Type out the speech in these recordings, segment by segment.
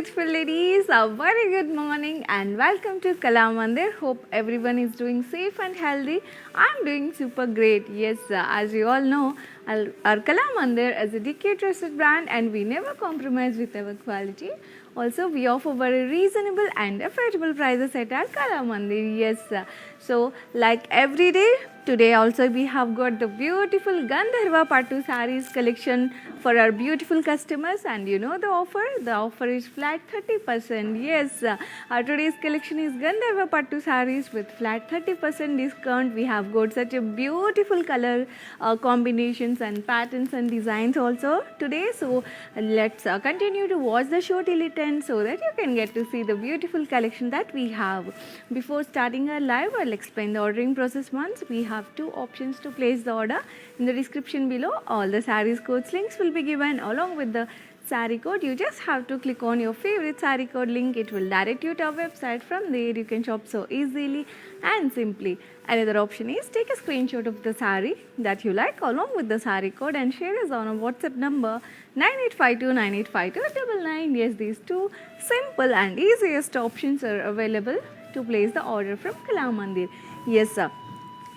beautiful ladies, a very good morning and welcome to Kala Mandir. Hope everyone is doing safe and healthy. I'm doing super great. Yes, as you all know, our Kala Mandir is a decade trusted brand and we never compromise with our quality. Also, we offer very reasonable and affordable prices at our Kala Mandir. Yes, so like every day, today also we have got the beautiful Gandharva Pattu sarees collection for our beautiful customers, and you know the offer is flat 30%. Yes, our today's collection is Gandharva Pattu sarees with flat 30% discount. We have got such a beautiful color combinations and patterns and designs also today. So let's continue to watch the show till it ends so that you can get to see the beautiful collection that we have. Before starting our live, I'll explain the ordering process once. We have two options to place the order. In the description below, all the sarees codes links will be given along with the saree code. You just have to click on your favorite saree code link. It will direct you to our website. From there you can shop so easily and simply. Another option is take a screenshot of the saree that you like along with the saree code and share us on our WhatsApp number 9852985299. Yes, these two simple and easiest options are available to place the order from Kala Mandir. Yes, sir.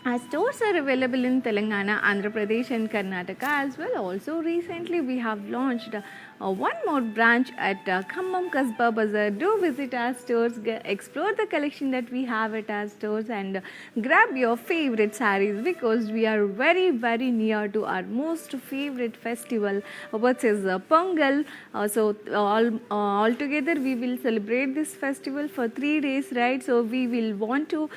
Our stores are available in Telangana, Andhra Pradesh and Karnataka as well. Also recently we have launched one more branch at Khammam Kasba Bazaar. Do visit our stores, explore the collection that we have at our stores and grab your favorite sarees because we are very near to our most favorite festival, which is Pongal. So all together we will celebrate this festival for 3 days, right? So we will want to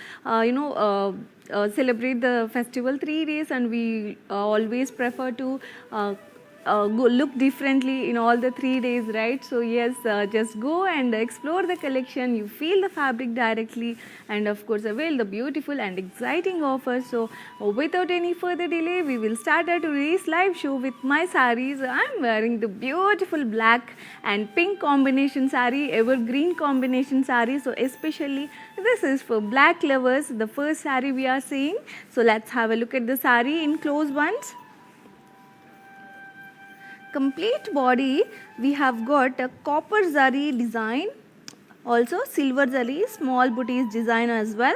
celebrate the festival 3 days, and we always prefer to look differently in all the 3 days, right? So yes, just go and explore the collection. You feel the fabric directly and of course avail the beautiful and exciting offers. So without any further delay, we will start our today's live show with my sarees. I'm wearing the beautiful black and pink combination saree, evergreen combination saree. So especially this is for black lovers, the first saree we are seeing. So let's have a look at the saree in close ones. Complete body, we have got a copper zari design, also silver zari small booties design as well.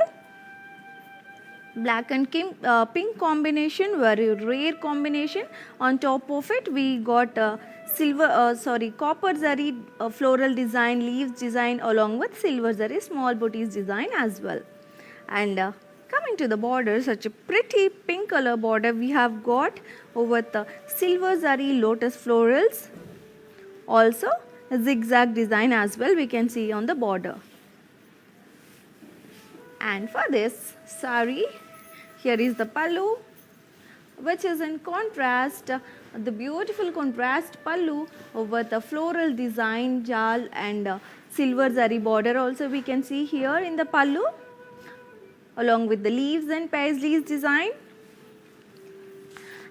Black and pink combination, very rare combination. On top of it we got copper zari floral design, leaves design along with silver zari small booties design as well. And coming to the border, such a pretty pink color border we have got over the silver zari lotus florals, also a zigzag design as well we can see on the border. And for this sari, here is the pallu, which is in contrast, the beautiful contrast pallu over the floral design jal and silver zari border also we can see here in the pallu, along with the leaves and paisleys design.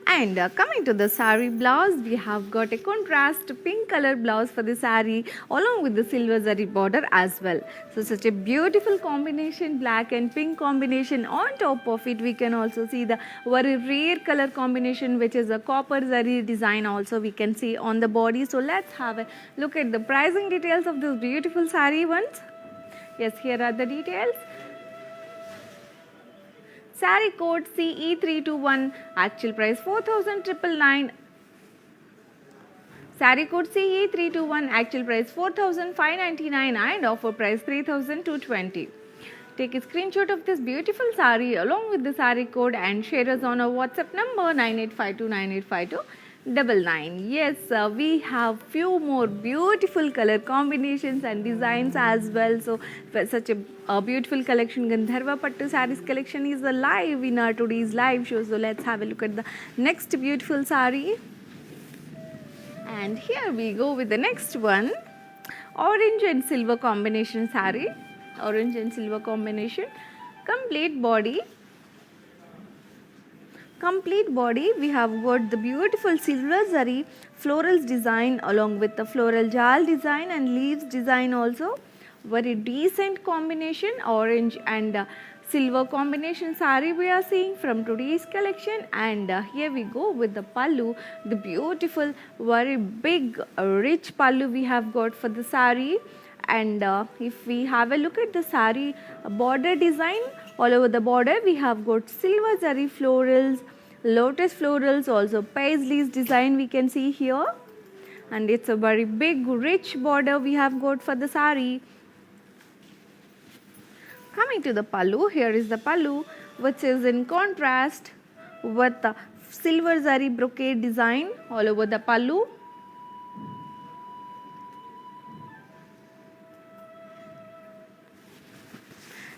And coming to the saree blouse, we have got a contrast pink color blouse for the saree along with the silver zari border as well. So such a beautiful combination, black and pink combination. On top of it we can also see the very rare color combination, which is a copper zari design also we can see on the body. So let's have a look at the pricing details of this beautiful saree ones. Yes, here are the details. Saree code CE321, actual price 4,999. Saree code CE321, actual price 4,599 and offer price 3,220. Take a screenshot of this beautiful saree along with the saree code and share us on our WhatsApp number 9852985299. Yes, we have few more beautiful color combinations and designs as well. So such a beautiful collection, Gandharva Pattu sarees collection is live in our today's live show. So let's have a look at the next beautiful saree. And here we go with the next one, orange and silver combination saree. Orange and silver combination, complete body, we have got the beautiful silver zari florals design along with the floral jal design and leaves design also very decent combination, orange and silver combination saree we are seeing from today's collection. And here we go with the pallu, the beautiful very big rich pallu we have got for the saree. And if we have a look at the saree border design, all over the border we have got silver zari florals, lotus florals, also paisleys design we can see here. And it's a very big rich border we have got for the saree. Coming to the pallu, here is the pallu, which is in contrast with the silver zari brocade design all over the pallu.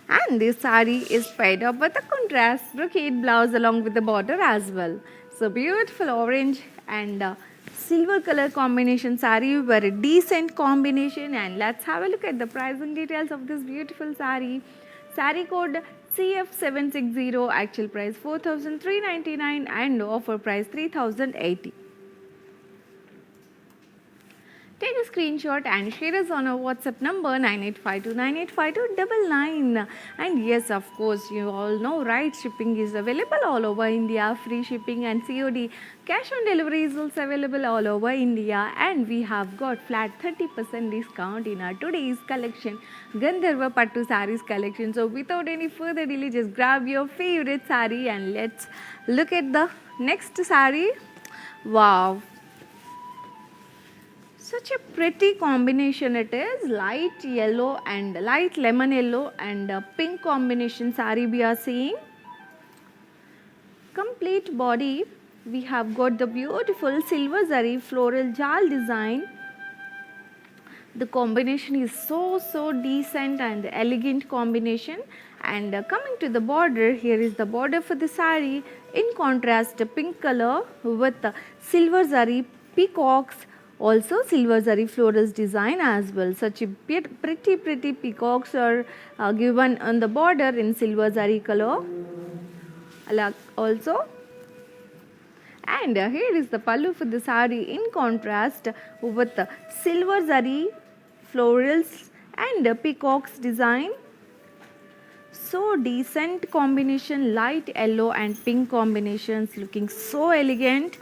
And this saree is paired up with a contrast brocade blouse along with the border as well. So beautiful orange and silver color combination saree, very decent combination. And let's have a look at the pricing details of this beautiful saree. Saree code CF760, actual price 4,399 and offer price 3,080. Take a screenshot and share us on our WhatsApp number 9852985299. And yes, of course, you all know, right? Shipping is available all over India, free shipping and COD. Cash on delivery is also available all over India. And we have got flat 30% discount in our today's collection, Gandharva Pattu Sarees collection. So without any further delay, just grab your favorite saree and let's look at the next saree. Wow! Such a pretty combination it is, light yellow and light lemon yellow and pink combination saree we are seeing. Complete body, we have got the beautiful silver zari floral jal design. The combination is so decent and elegant combination. And coming to the border, here is the border for the saree, in contrast pink color with silver zari peacocks. Also silver zari florals design as well. Such a pretty peacocks are given on the border in silver zari color also. And here is the pallu for the saree, in contrast with silver zari florals and peacocks design. So decent combination, light yellow and pink combinations, looking so elegant.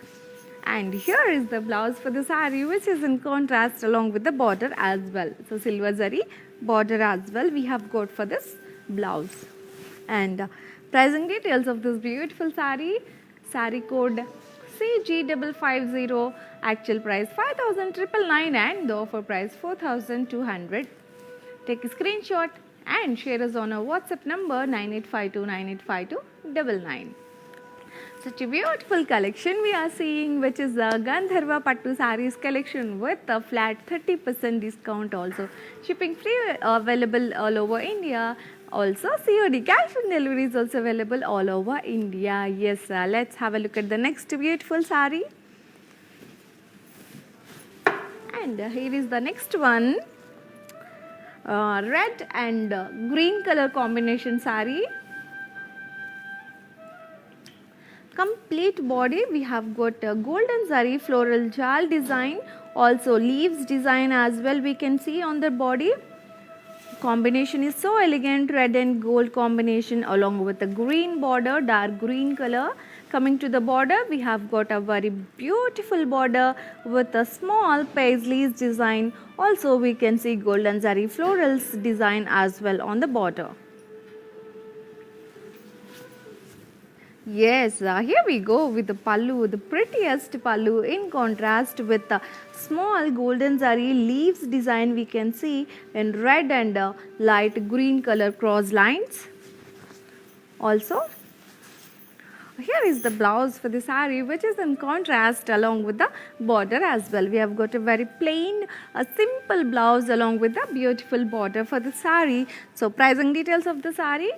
And here is the blouse for the saree, which is in contrast along with the border as well. So silver zari border as well we have got for this blouse. And pricing details of this beautiful saree. Saree code CG550, actual price 5,999 and the offer price 4,200. Take a screenshot and share us on our WhatsApp number 9852985299. Such a beautiful collection we are seeing, which is the Gandharva Pattu Sarees collection with a flat 30% discount also. Shipping free available all over India. Also COD, cash on delivery is also available all over India. Yes, let's have a look at the next beautiful saree. And here is the next one. Red and green color combination saree. Complete body, we have got a golden zari floral jal design, also leaves design as well we can see on the body. Combination is so elegant, red and gold combination along with the green border, dark green color. Coming to the border, we have got a very beautiful border with a small paisleys design. Also we can see golden zari florals design as well on the border. Yes, here we go with the pallu, the prettiest pallu, in contrast with the small golden zari leaves design we can see in red and light green color cross lines. Also, here is the blouse for the saree, which is in contrast along with the border as well. We have got a very plain, a simple blouse along with the beautiful border for the saree. So pricing details of the saree.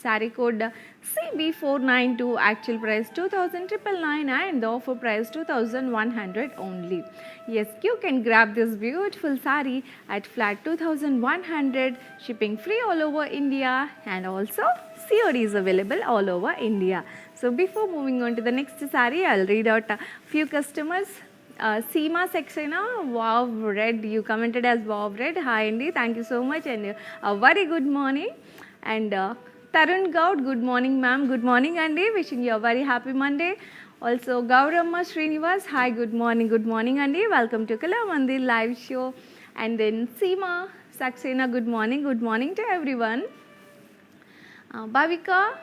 Saree code CB492, actual price 2,999 and the offer price 2,100 only. Yes, you can grab this beautiful saree at flat 2,100, shipping free all over India, and also COD is available all over India. So before moving on to the next saree, I'll read out a few customers Seema Saxena, wow red, you commented as wow red. Hi Andy, thank you so much, and a very good morning. And Tarun Gaud, good morning ma'am, good morning Andy, wishing you a very happy Monday. Also Gauramma Srinivas, hi, good morning Andy, welcome to Kala Mandir live show. And then Seema Saxena, good morning to everyone. Bhavika,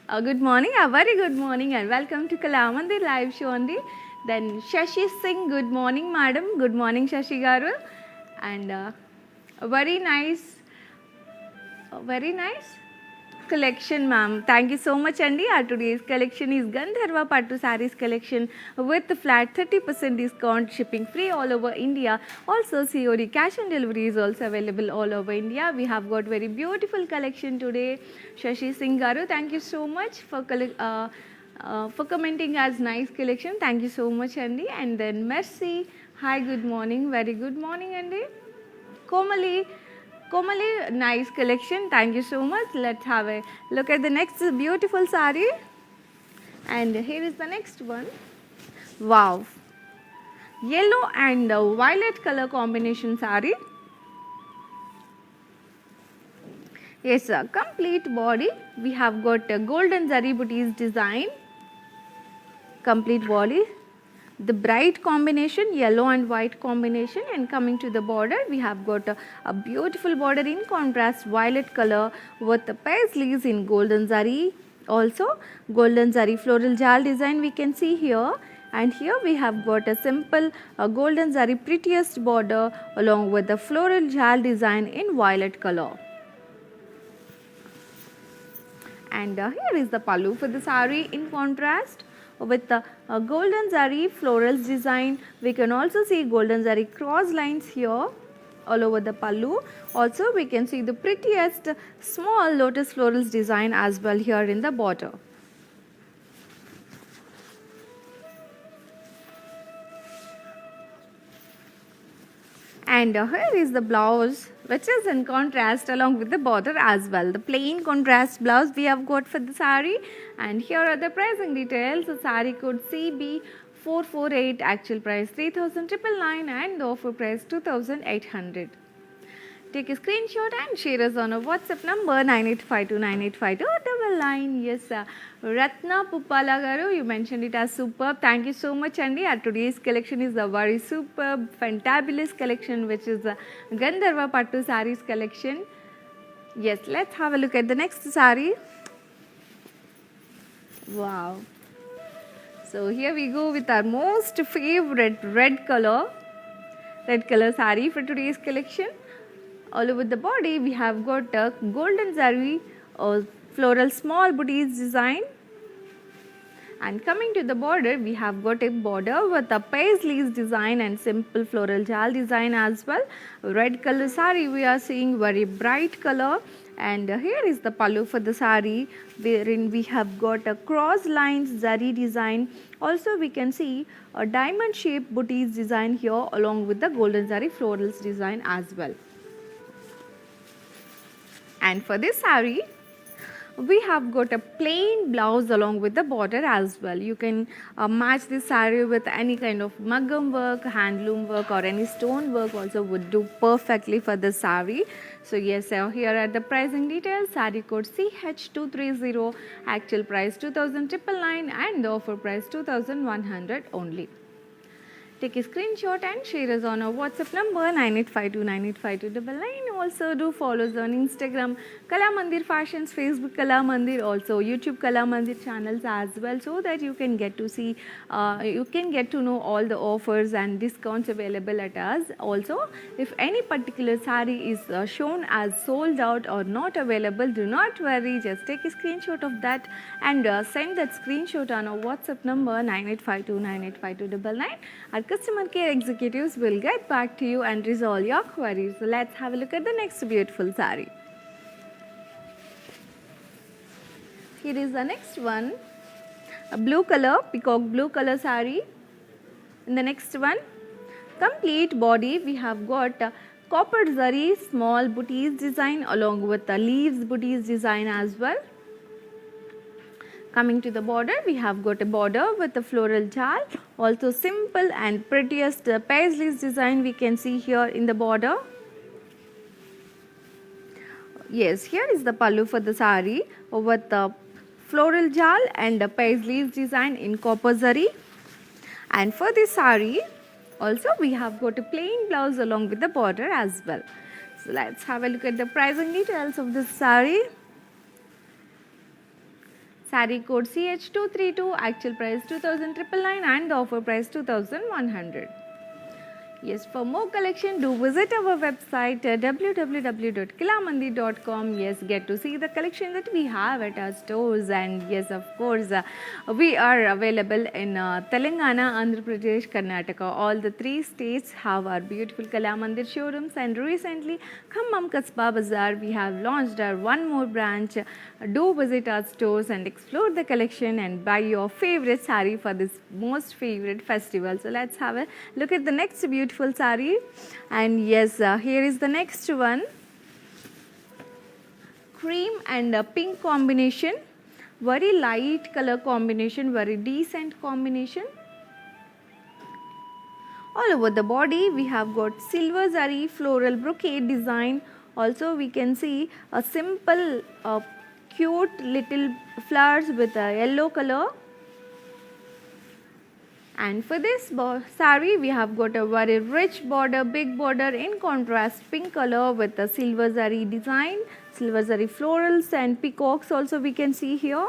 good morning, a very good morning, and welcome to Kala Mandir live show Andy. Then Shashi Singh, good morning madam, good morning Shashi Garu. And a very nice collection ma'am, thank you so much Andy. Our today's collection is Gandharva Pattu sarees collection with the flat 30% discount, shipping free all over India. Also COD cash on delivery is also available all over India. We have got very beautiful collection today. Shashi Singh Garu, thank you so much for commenting as nice collection. Thank you so much Andy. And then Mercy, hi, good morning, very good morning Andy. Komali, nice collection, thank you so much. Let's have a look at the next beautiful saree. And here is the next one. Wow, yellow and violet color combination saree. Yes, a complete body. We have got a golden zari booties design. Complete body. The bright combination, yellow and white combination, and coming to the border, we have got a beautiful border in contrast violet color with the paisleys in golden zari. Also golden zari floral jal design we can see here, and here we have got a simple golden zari prettiest border along with the floral jal design in violet color. And here is the pallu for the saree in contrast with the golden zari florals design. We can also see golden zari cross lines here all over the pallu. Also we can see the prettiest small lotus florals design as well here in the border. And here is the blouse, which is in contrast along with the border as well. The plain contrast blouse we have got for the saree. And here are the pricing details. The saree code CB448, actual price 3,999 and the offer price 2,800. Take a screenshot and share us on our WhatsApp number 9852985299. Yes, Ratna Pupala Garu, you mentioned it as superb. Thank you so much Andy. Our today's collection is a very superb, fantabulous collection, which is the Gandharva Pattu sarees collection. Yes, let's have a look at the next saree. Wow. So here we go with our most favorite red color saree for today's collection. All over the body we have got a golden zari floral small booties design, and coming to the border we have got a border with a paisleys design and simple floral jal design as well. Red color saree we are seeing very bright color. And here is the pallu for the saree, wherein we have got a cross lines zari design. Also we can see a diamond shaped booties design here along with the golden zari florals design as well. And for this saree we have got a plain blouse along with the border as well. You can match this saree with any kind of maggam work, handloom work, or any stone work also would do perfectly for the saree. So yes, here are the pricing details. Saree code CH230, actual price 2,999 and the offer price 2,100 only. Take a screenshot and share us on our WhatsApp number 9852985299. Also do follow us on Instagram Kala Mandir Fashions, Facebook Kala Mandir, also YouTube Kala Mandir channels as well, so that you can get to see you can get to know all the offers and discounts available at us. Also, if any particular saree is shown as sold out or not available, do not worry, just take a screenshot of that and send that screenshot on our WhatsApp number 9852985299. Our customer care executives will get back to you and resolve your queries. So let's have a look at the next beautiful saree. Here is the next one, a blue color, peacock blue color saree. In the next one, complete body we have got copper zari small booties design along with the leaves booties design as well. Coming to the border, we have got a border with a floral jal, also simple and prettiest paisleys design we can see here in the border. Yes, here is the pallu for the sari with the floral jal and the paisleys design in copper zari. And for this sari, also we have got a plain blouse along with the border as well. So let's have a look at the pricing details of this sari. Sari code CH232, actual price 2,999 and the offer price 2,100. Yes, for more collection, do visit our website www.kilamandi.com. Yes, get to see the collection that we have at our stores. And yes, of course, we are available in Telangana, Andhra Pradesh, Karnataka. All the 3 states have our beautiful Kalamandir showrooms. And recently, Khammam Kasba Bazaar, we have launched our one more branch. Do visit our stores and explore the collection and buy your favorite sari for this most favorite festival. So let's have a look at the next beautiful sari. And yes, here is the next one. Cream and pink combination. Very light color combination, very decent combination. All over the body, we have got silver zari floral brocade design. Also, we can see a simple cute little flowers with a yellow color. And for this sari, we have got a very rich border, big border in contrast pink color with a silver zari design, silver zari florals and peacocks also we can see here.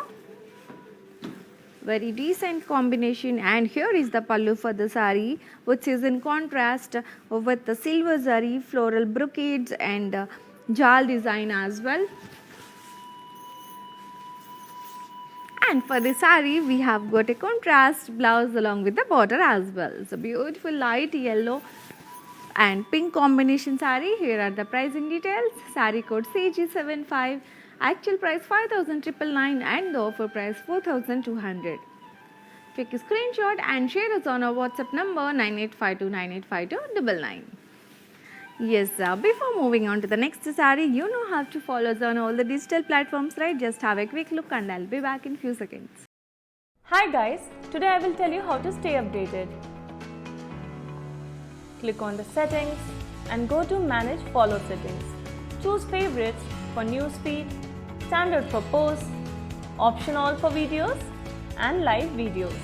Very decent combination. And here is the pallu for the sari, which is in contrast with the silver zari floral brocades and jal design as well. And for the sari, we have got a contrast blouse along with the border as well. It's a beautiful light yellow and pink combination sari. Here are the pricing details. Sari code CG75, actual price 5,999 and the offer price 4,200. Take a screenshot and share us on our WhatsApp number 9852985299. Yes, before moving on to the next sari, you know how to follow us on all the digital platforms, right? Just have a quick look and I'll be back in few seconds. Hi guys, today I will tell you how to stay updated. Click on the settings and go to manage follow settings. Choose favorites for newsfeed, standard for posts, option all for videos and live videos.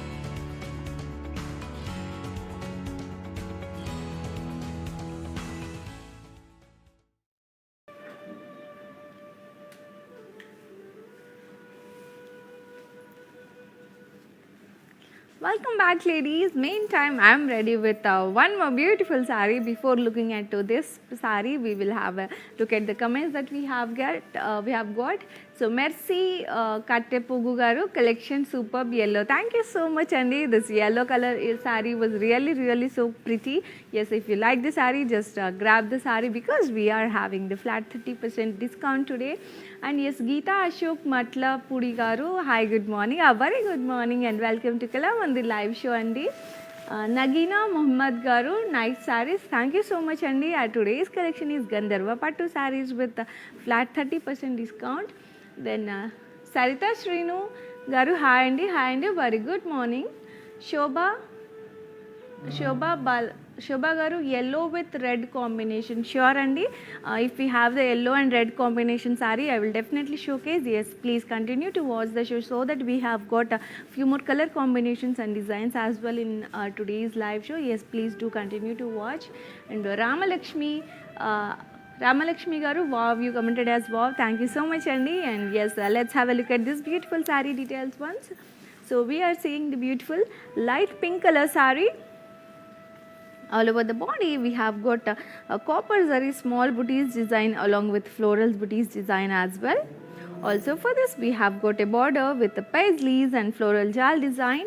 Welcome back ladies. Meantime, I am ready with one more beautiful sari. Before looking at this sari, we will have a look at the comments that we have got. So merci Katte Pugu garu, collection superb yellow. Thank you so much Andy. This yellow color sari was really so pretty. Yes, if you like the sari, just grab the sari because we are having the flat 30% discount today. And yes, Geeta Ashok Matla Pudi garu, hi, good morning. A very good morning and welcome to Kalamandir live show, Andy. Nagina Muhammad garu, nice sarees. Thank you so much, Andy. Today's collection is Gandharva Pattu sarees with flat 30% discount. Then Sarita Srinu garu, hi, Andy. Hi, Andy. Very good morning. Shobha garu, yellow with red combination. Sure, Andy. If we have the yellow and red combination sari, I will definitely showcase. Yes, please continue to watch the show so that we have got a few more color combinations and designs as well in today's live show. Yes, please do continue to watch. And Ramalakshmi garu, wow, you commented as wow. Thank you so much, Andy. And yes, let's have a look at this beautiful sari details once. So we are seeing the beautiful light pink color sari. All over the body, we have got a copper zari small booties design along with florals booties design as well. Also for this, we have got a border with the paisleys and floral jal design.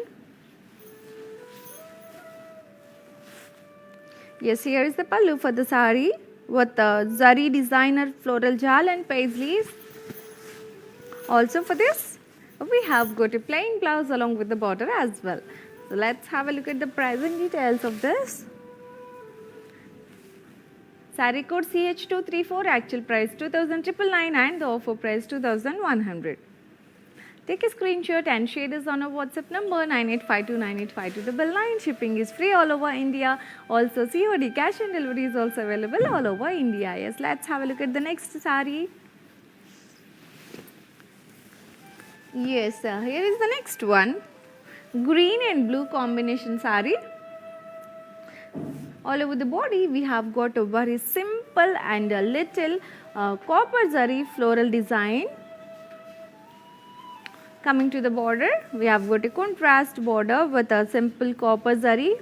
Yes, here is the pallu for the sari with the zari designer floral jal and paisleys. Also for this, we have got a plain blouse along with the border as well. So let's have a look at the pricing details of this. Sari code CH234, actual price 2,999 and the offer price 2,100. Take a screenshot and share this on our WhatsApp number 9852985299. Shipping is free all over India. Also COD cash and delivery is also available all over India. Yes, let's have a look at the next saree. Yes, here is the next one. Green and blue combination saree. All over the body we have got a very simple and a little copper zari floral design. Coming to the border, we have got a contrast border with a simple copper zari.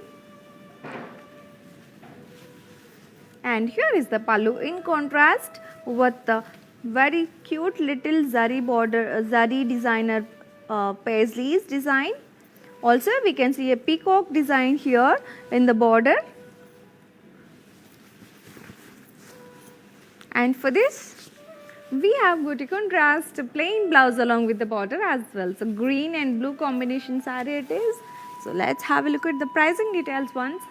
And here is the pallu in contrast with the very cute little zari border, zari designer paisleys design. Also we can see a peacock design here in the border. And for this, we have got a contrast plain blouse along with the border as well. So green and blue combination saree it is. So let's have a look at the pricing details once.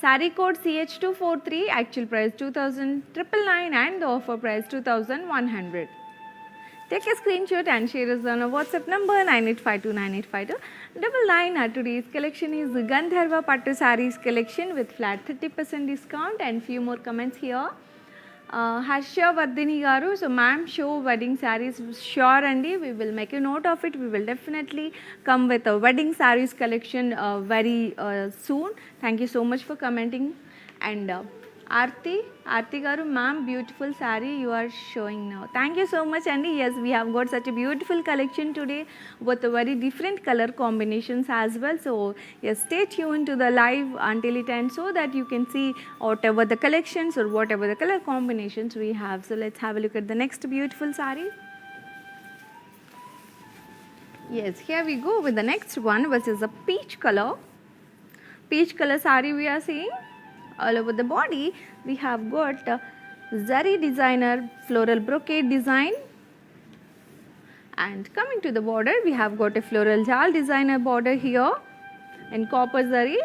Saree code CH243, actual price 2,999 and the offer price 2,100. Take a screenshot and share us on our WhatsApp number 9852985299. Our today's collection is Gandharva Pattu Sarees collection with flat 30% discount and few more comments here. Harsha Vardhini garu, so ma'am show wedding sarees, sure Andy, we will make a note of it. We will definitely come with a wedding sarees collection very soon. Thank you so much for commenting. And Aarti garu, ma'am, beautiful saree you are showing now. Thank you so much Andy. Yes, we have got such a beautiful collection today with a very different color combinations as well. So yes, stay tuned to the live until it ends so that you can see whatever the collections or whatever the color combinations we have. So let's have a look at the next beautiful saree. Yes, here we go with the next one, which is a peach color. Peach color saree we are seeing. All over the body we have got zari designer floral brocade design, and coming to the border we have got a floral jal designer border here in copper zari.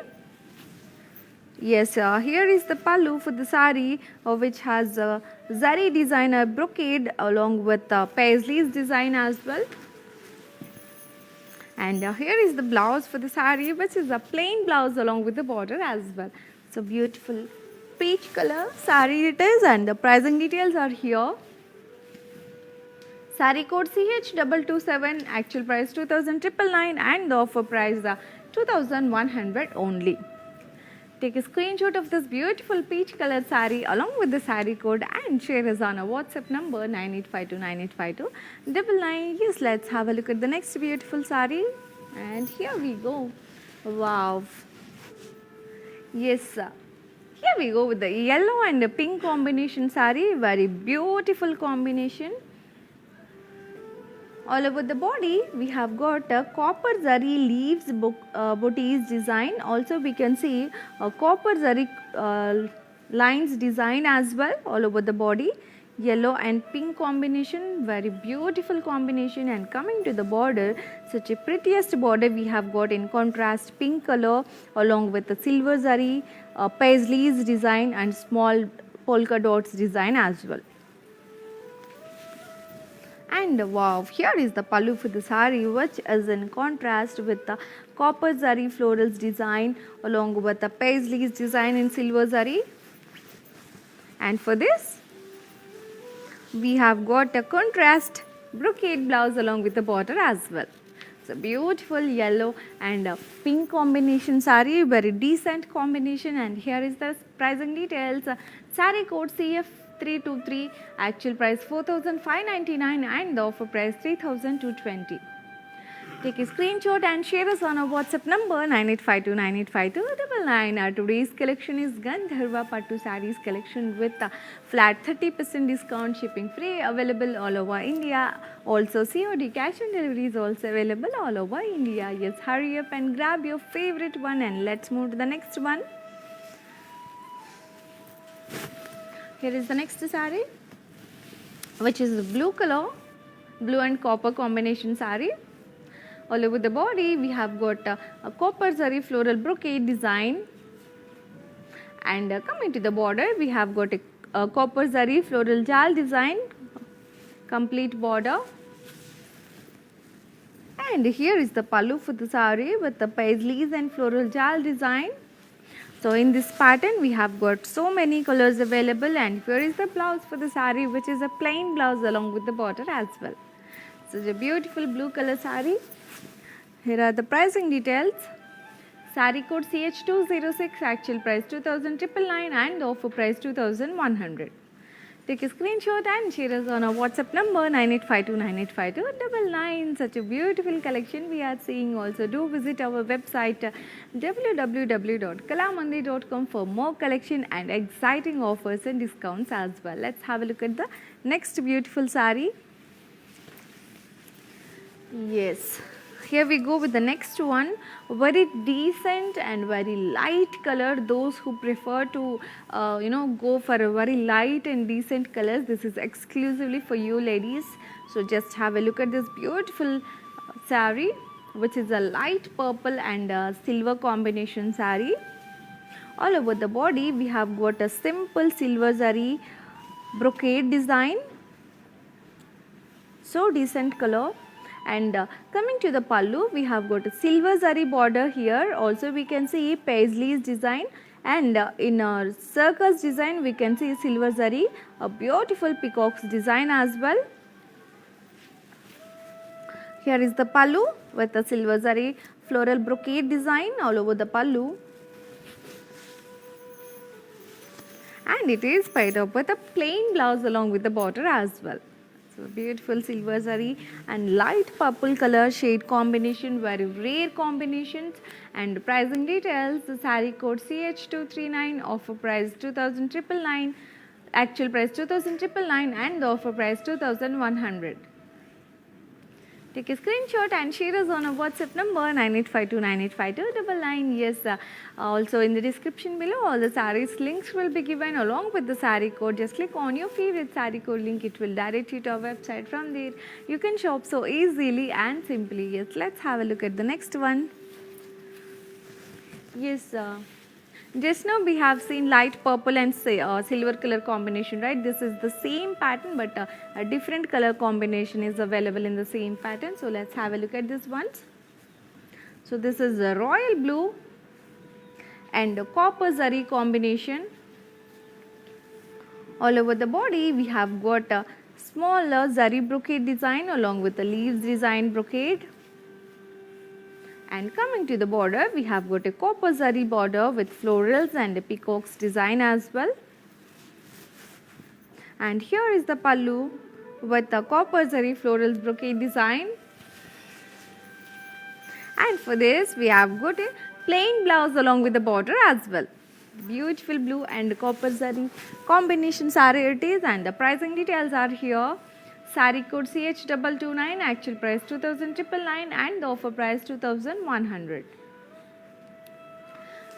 Yes, here is the pallu for the saree which has zari designer brocade along with paisleys design as well. And here is the blouse for the saree, which is a plain blouse along with the border as well. So beautiful peach color saree it is, and the pricing details are here. Saree code CH227, actual price 2,999 and the offer price 2,100 only. Take a screenshot of this beautiful peach color saree along with the saree code and share us on our WhatsApp number 9852985299. Yes, let's have a look at the next beautiful saree. And here we go. Wow. Yes, here we go with the yellow and the pink combination saree. Very beautiful combination. All over the body we have got a copper zari leaves booties design. Also we can see a copper zari lines design as well all over the body. Yellow and pink combination, very beautiful combination. And coming to the border, such a prettiest border we have got in contrast pink color along with the silver zari paisleys design and small polka dots design as well. And wow, here is the pallu for the saree, which is in contrast with the copper zari florals design along with the paisleys design in silver zari. And for this we have got a contrast brocade blouse along with the border as well. So beautiful yellow and pink combination saree, very decent combination. And here is the pricing details. Saree code CF323, actual price 4,599 and the offer price 3,220. Take a screenshot and share us on our WhatsApp number 9852985299. Our today's collection is Gandharva Pattu Sarees collection with a flat 30% discount, shipping free, available all over India. Also COD cash and delivery is also available all over India. Yes, hurry up and grab your favorite one and let's move to the next one. Here is the next saree, which is blue color, blue and copper combination saree. All over the body we have got a copper zari floral brocade design, and coming to the border we have got a copper zari floral jal design complete border. And here is the pallu for the sari with the paisleys and floral jal design. So in this pattern we have got so many colors available, and here is the blouse for the sari, which is a plain blouse along with the border as well. So it's a beautiful blue color sari. Here are the pricing details. Sari code CH206, actual price 2,999 and offer price 2,100. Take a screenshot and share us on our WhatsApp number 9852985299. Such a beautiful collection we are seeing. Also do visit our website www.kalamandir.com for more collection and exciting offers and discounts as well. Let's have a look at the next beautiful sari. Yes. Here we go with the next one. Very decent and very light color. Those who prefer to go for a very light and decent colors, this is exclusively for you ladies. So just have a look at this beautiful sari, which is a light purple and silver combination sari. All over the body we have got a simple silver zari brocade design. So decent color. And coming to the pallu, we have got a silver zari border here. Also we can see paisleys design, and in a circus design we can see silver zari, a beautiful peacock's design as well. Here is the pallu with the silver zari floral brocade design all over the pallu. And it is paired up with a plain blouse along with the border as well. So beautiful silver zari and light purple color shade combination, very rare combinations. And pricing details, the sari code CH239, offer price 2,999, actual price 2,999 and the offer price 2,100. Take a screenshot and share us on our WhatsApp number 9852985299. Yes, also in the description below all the sarees links will be given along with the saree code. Just click on your favorite saree code link, it will direct you to our website. From there you can shop so easily and simply. Yes, let's have a look at the next one. Yes, just now we have seen light purple and silver color combination, right? This is the same pattern, but a different color combination is available in the same pattern. So let's have a look at this once. So this is a royal blue and a copper zari combination. All over the body we have got a smaller zari brocade design along with the leaves design brocade. And coming to the border, we have got a copper zari border with florals and a peacock's design as well. And here is the pallu with the copper zari florals brocade design. And for this we have got a plain blouse along with the border as well. Beautiful blue and copper zari combination saree it is, and the pricing details are here. Sari code CH229, actual price 2,999 and the offer price 2,100.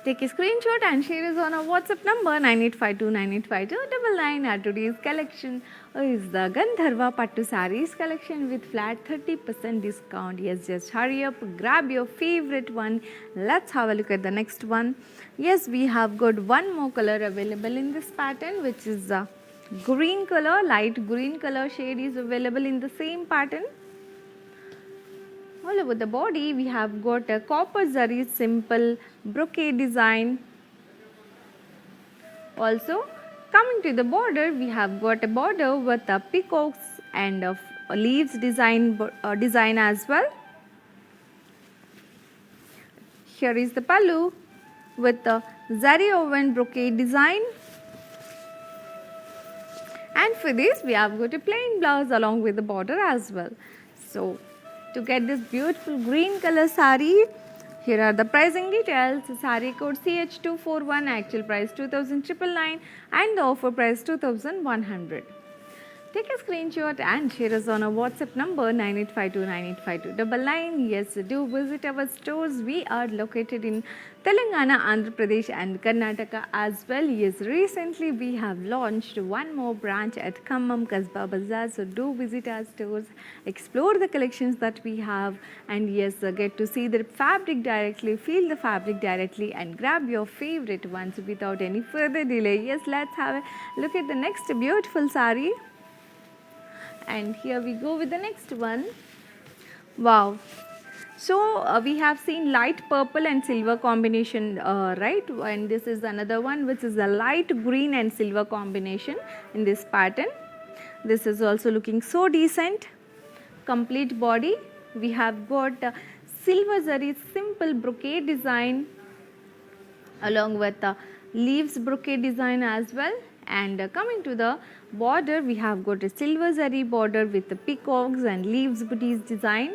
Take a screenshot and share us on our WhatsApp number 9852985299. Our today's collection is the Gandharva Pattu Sarees collection with flat 30% discount. Yes, just hurry up, grab your favorite one. Let's have a look at the next one. Yes, we have got one more color available in this pattern, which is green color. Light green color shade is available in the same pattern. All over the body we have got a copper zari simple brocade design. Also coming to the border, we have got a border with a peacocks and leaves design as well. Here is the pallu with the zari woven brocade design. And for this we have got a plain blouse along with the border as well. So to get this beautiful green color sari, here are the pricing details. Sari code CH241, actual price 2,999 and the offer price 2,100. Take a screenshot and share us on our WhatsApp number 9852985299. Yes, do visit our stores. We are located in Telangana, Andhra Pradesh and Karnataka as well. Yes, recently we have launched one more branch at Khammam Kasba Bazaar. So do visit our stores, explore the collections that we have, and yes, get to see the fabric directly, feel the fabric directly and grab your favorite ones without any further delay. Yes, let's have a look at the next beautiful sari. And here we go with the next one. Wow, So we have seen light purple and silver combination, right? And this is another one which is a light green and silver combination in this pattern. This is also looking so decent. Complete body. We have got silver zari simple brocade design along with leaves brocade design as well. And coming to the border, we have got a silver zari border with the peacocks and leaves booties design.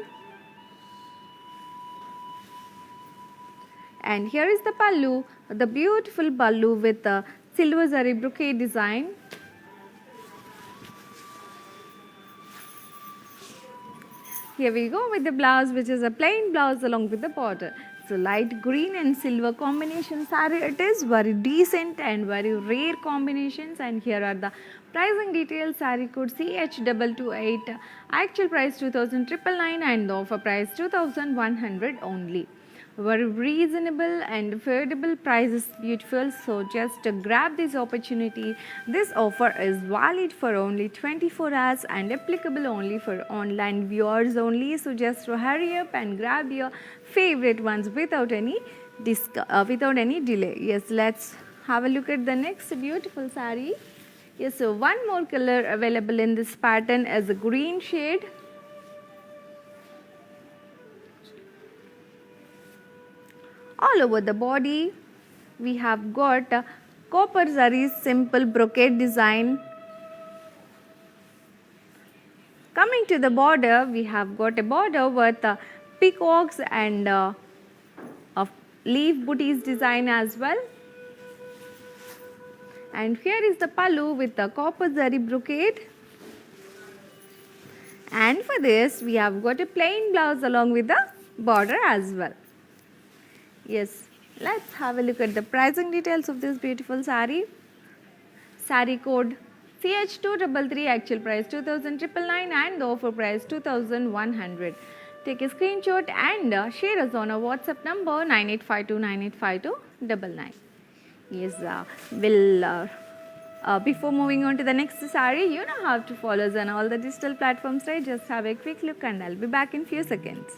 And here is the pallu, the beautiful pallu with the silver zari brocade design. Here we go with the blouse, which is a plain blouse along with the border. So light green and silver combination saree. It is very decent and very rare combinations. And here are the pricing details. Saree code CH228. Actual price 2,999 and the offer price 2,100 only. Very reasonable and affordable prices, beautiful. So just grab this opportunity. This offer is valid for only 24 hours and applicable only for online viewers only. So just hurry up and grab your favorite ones without any delay. Yes, let's have a look at the next beautiful saree. Yes, so one more color available in this pattern is a green shade. All over the body, we have got copper zari simple brocade design. Coming to the border, we have got a border with peacocks and leaf booties design as well. And here is the pallu with the copper zari brocade. And for this, we have got a plain blouse along with the border as well. Yes, let's have a look at the pricing details of this beautiful saree. Saree code CH233, actual price 2,999 and the offer price 2,100. Take a screenshot and share us on our WhatsApp number 9852985299. Yes, before moving on to the next saree, you know how to follow us on all the digital platforms, right? Just have a quick look and I'll be back in few seconds.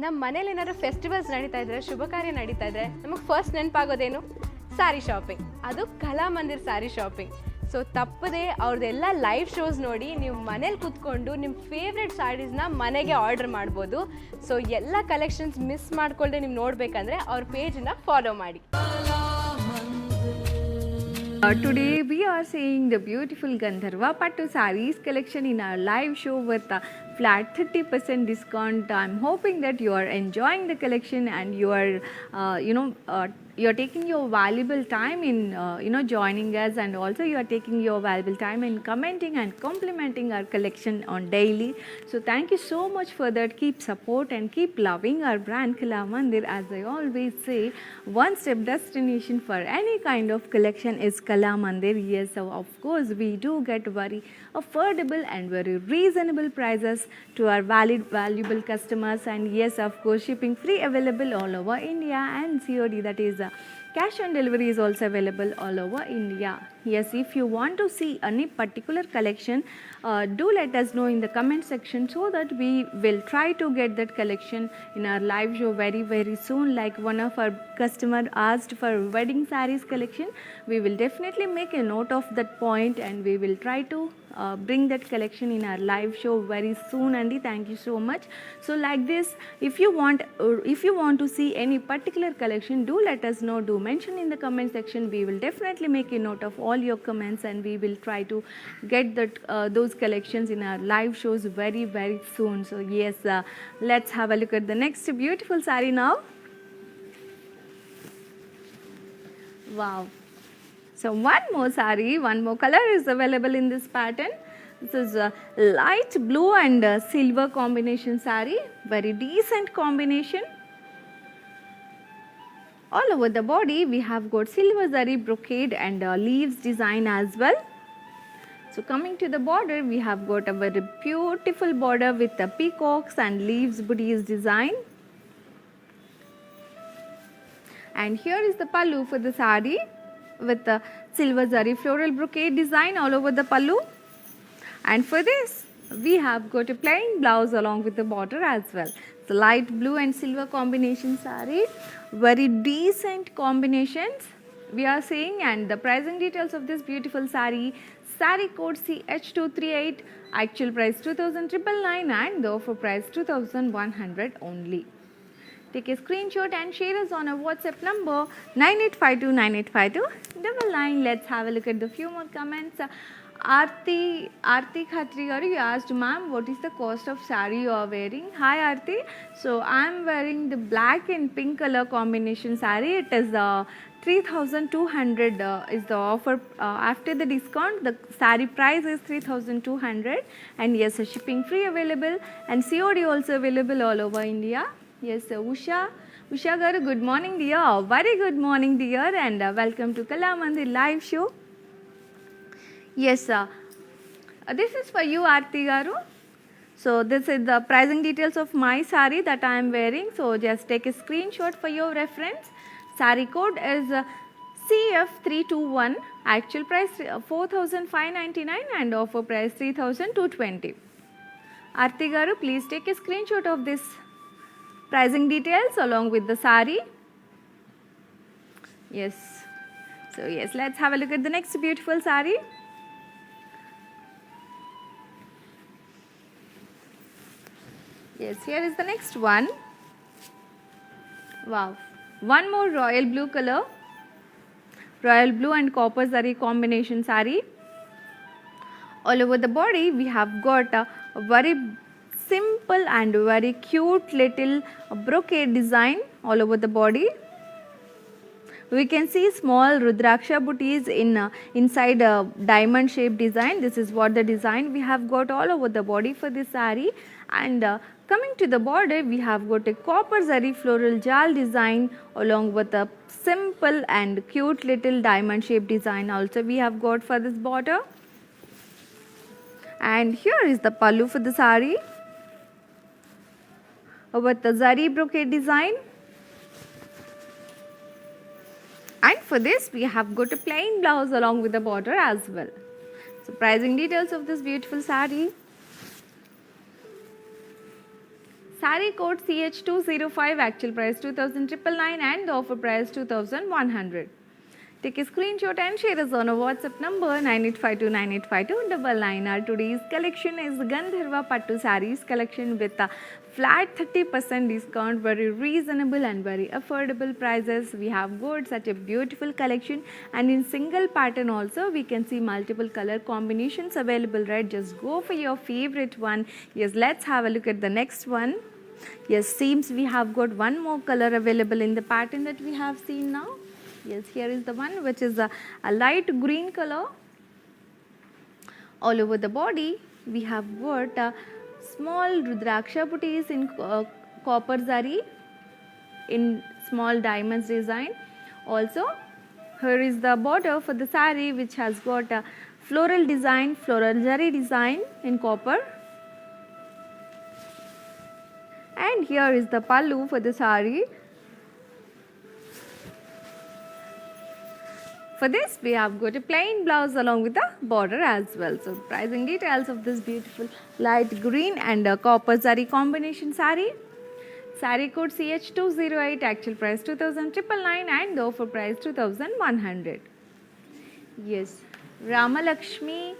ನಮ್ಮ ಮನೇಲಿ ಏನಾದ್ರು festivals ನಡೀತಾ ಇದ್ರೆ ಶುಭ ಕಾರ್ಯ ನಡೀತಾ ಇದ್ರೆ ನಮಗೆ first ನೆನಪಾಗೋದೇನು sari shopping, ಅದು ಕಲಾಮಂದಿರ್ ಸ್ಯಾರಿ ಶಾಪಿಂಗ್. ಸೊ ತಪ್ಪದೆ ಅವ್ರದ್ದೆಲ್ಲ ಲೈವ್ ಶೋಸ್ ನೋಡಿ ನೀವು ಮನೇಲಿ ಕೂತ್ಕೊಂಡು ನಿಮ್ಮ ಫೇವ್ರೆಟ್ ಸ್ಯಾರೀಸ್ನ ಮನೆಗೆ ಆರ್ಡರ್ ಮಾಡ್ಬೋದು. ಸೊ ಎಲ್ಲ ಕಲೆಕ್ಷನ್ಸ್ ಮಿಸ್ ಮಾಡ್ಕೊಳ್ದೆ ನೀವು ನೋಡಬೇಕಂದ್ರೆ ಅವ್ರ ಪೇಜನ್ನ ಫಾಲೋ ಮಾಡಿ. Today we are seeing the beautiful Gandharva Pattu sarees collection in our live show with a flat 30% discount. I'm hoping that you are enjoying the collection and you are you're taking your valuable time in joining us, and also you are taking your valuable time in commenting and complimenting our collection on daily. So thank you so much for that. Keep support and keep loving our brand Kalamandir. As I always say, one step destination for any kind of collection is Kalamandir. Yes, so of course we do get very affordable and very reasonable prices to our valuable customers, and yes, of course shipping free available all over India, and COD, that is cash on delivery, is also available all over India. Yes, if you want to see any particular collection, do let us know in the comment section so that we will try to get that collection in our live show very very soon. Like one of our customer asked for wedding sarees collection, we will definitely make a note of that point and we will try to bring that collection in our live show very soon. Andy, thank you so much. So like this, if you want to see any particular collection, do let us know, do mention in the comment section. We will definitely make a note of all your comments and we will try to get that those collections in our live shows very very soon. So yes, let's have a look at the next beautiful saree now. Wow. So one more saree, one more color is available in this pattern. This is a light blue and silver combination saree, very decent combination. All over the body we have got silver zari brocade and leaves design as well. So coming to the border, we have got a very beautiful border with the peacocks and leaves booties design. And here is the pallu for the sari with the silver zari floral brocade design all over the pallu. And for this we have got a plain blouse along with the border as well. The light blue and silver combination sari, very decent combinations we are seeing. And the pricing details of this beautiful sari, sari code CH238, actual price 2,999 and the offer price 2,100 only. Take a screenshot and share us on our WhatsApp number 9852985299. Let's have a look at the few more comments. Aarti Khatri garu, you asked, ma'am, what is the cost of sari you are wearing? Hi Aarti. So I am wearing the black and pink color combination sari. It is 3,200 is the offer. After the discount, the sari price is 3,200, and yes, shipping free available and COD also available all over India. Yes, Usha garu, good morning dear. Very good morning dear, and welcome to Kala Mandir live show. Yes, this is for you Aarti garu. So this is the pricing details of my sari that I am wearing. So just take a screenshot for your reference. Sari code is CF321, actual price 4,599 and offer price 3,220. Aarti garu, please take a screenshot of this pricing details along with the sari. Yes. So yes, let's have a look at the next beautiful sari. Yes, here is the next one. Wow. One more royal blue color. Royal blue and copper zari combination sari. All over the body we have got a very simple and very cute little brocade design all over the body. We can see small Rudraksha booties inside a diamond shaped design. This is what the design we have got all over the body for this sari. And coming to the border, we have got a copper zari floral jal design along with a simple and cute little diamond shaped design also we have got for this border. And here is the pallu for the sari with the zari brocade design. And for this we have got a plain blouse along with the border as well. So pricing details of this beautiful sari. Sari code CH205, actual price 2,999 and the offer price 2,100. Take a screenshot and share us on a WhatsApp number 9852985299. Our today's collection is Gandharva Pattu sarees collection with a flat 30% discount, very reasonable and very affordable prices. We have got such a beautiful collection, and in single pattern also we can see multiple color combinations available, right? Just go for your favorite one. Yes, let's have a look at the next one. Yes, seems we have got one more color available in the pattern that we have seen now. Yes, here is the one which is a light green color. All over the body we have got small Rudraksha booties in copper zari in small diamonds design. Also here is the border for the sari which has got a floral design, floral zari design in copper. And here is the pallu for the sari. For this we have got a plain blouse along with the border as well. So pricing details of this beautiful light green and copper zari combination sari. Sari code CH208, actual price 2,999 and the offer price 2,100. Yes, Ramalakshmi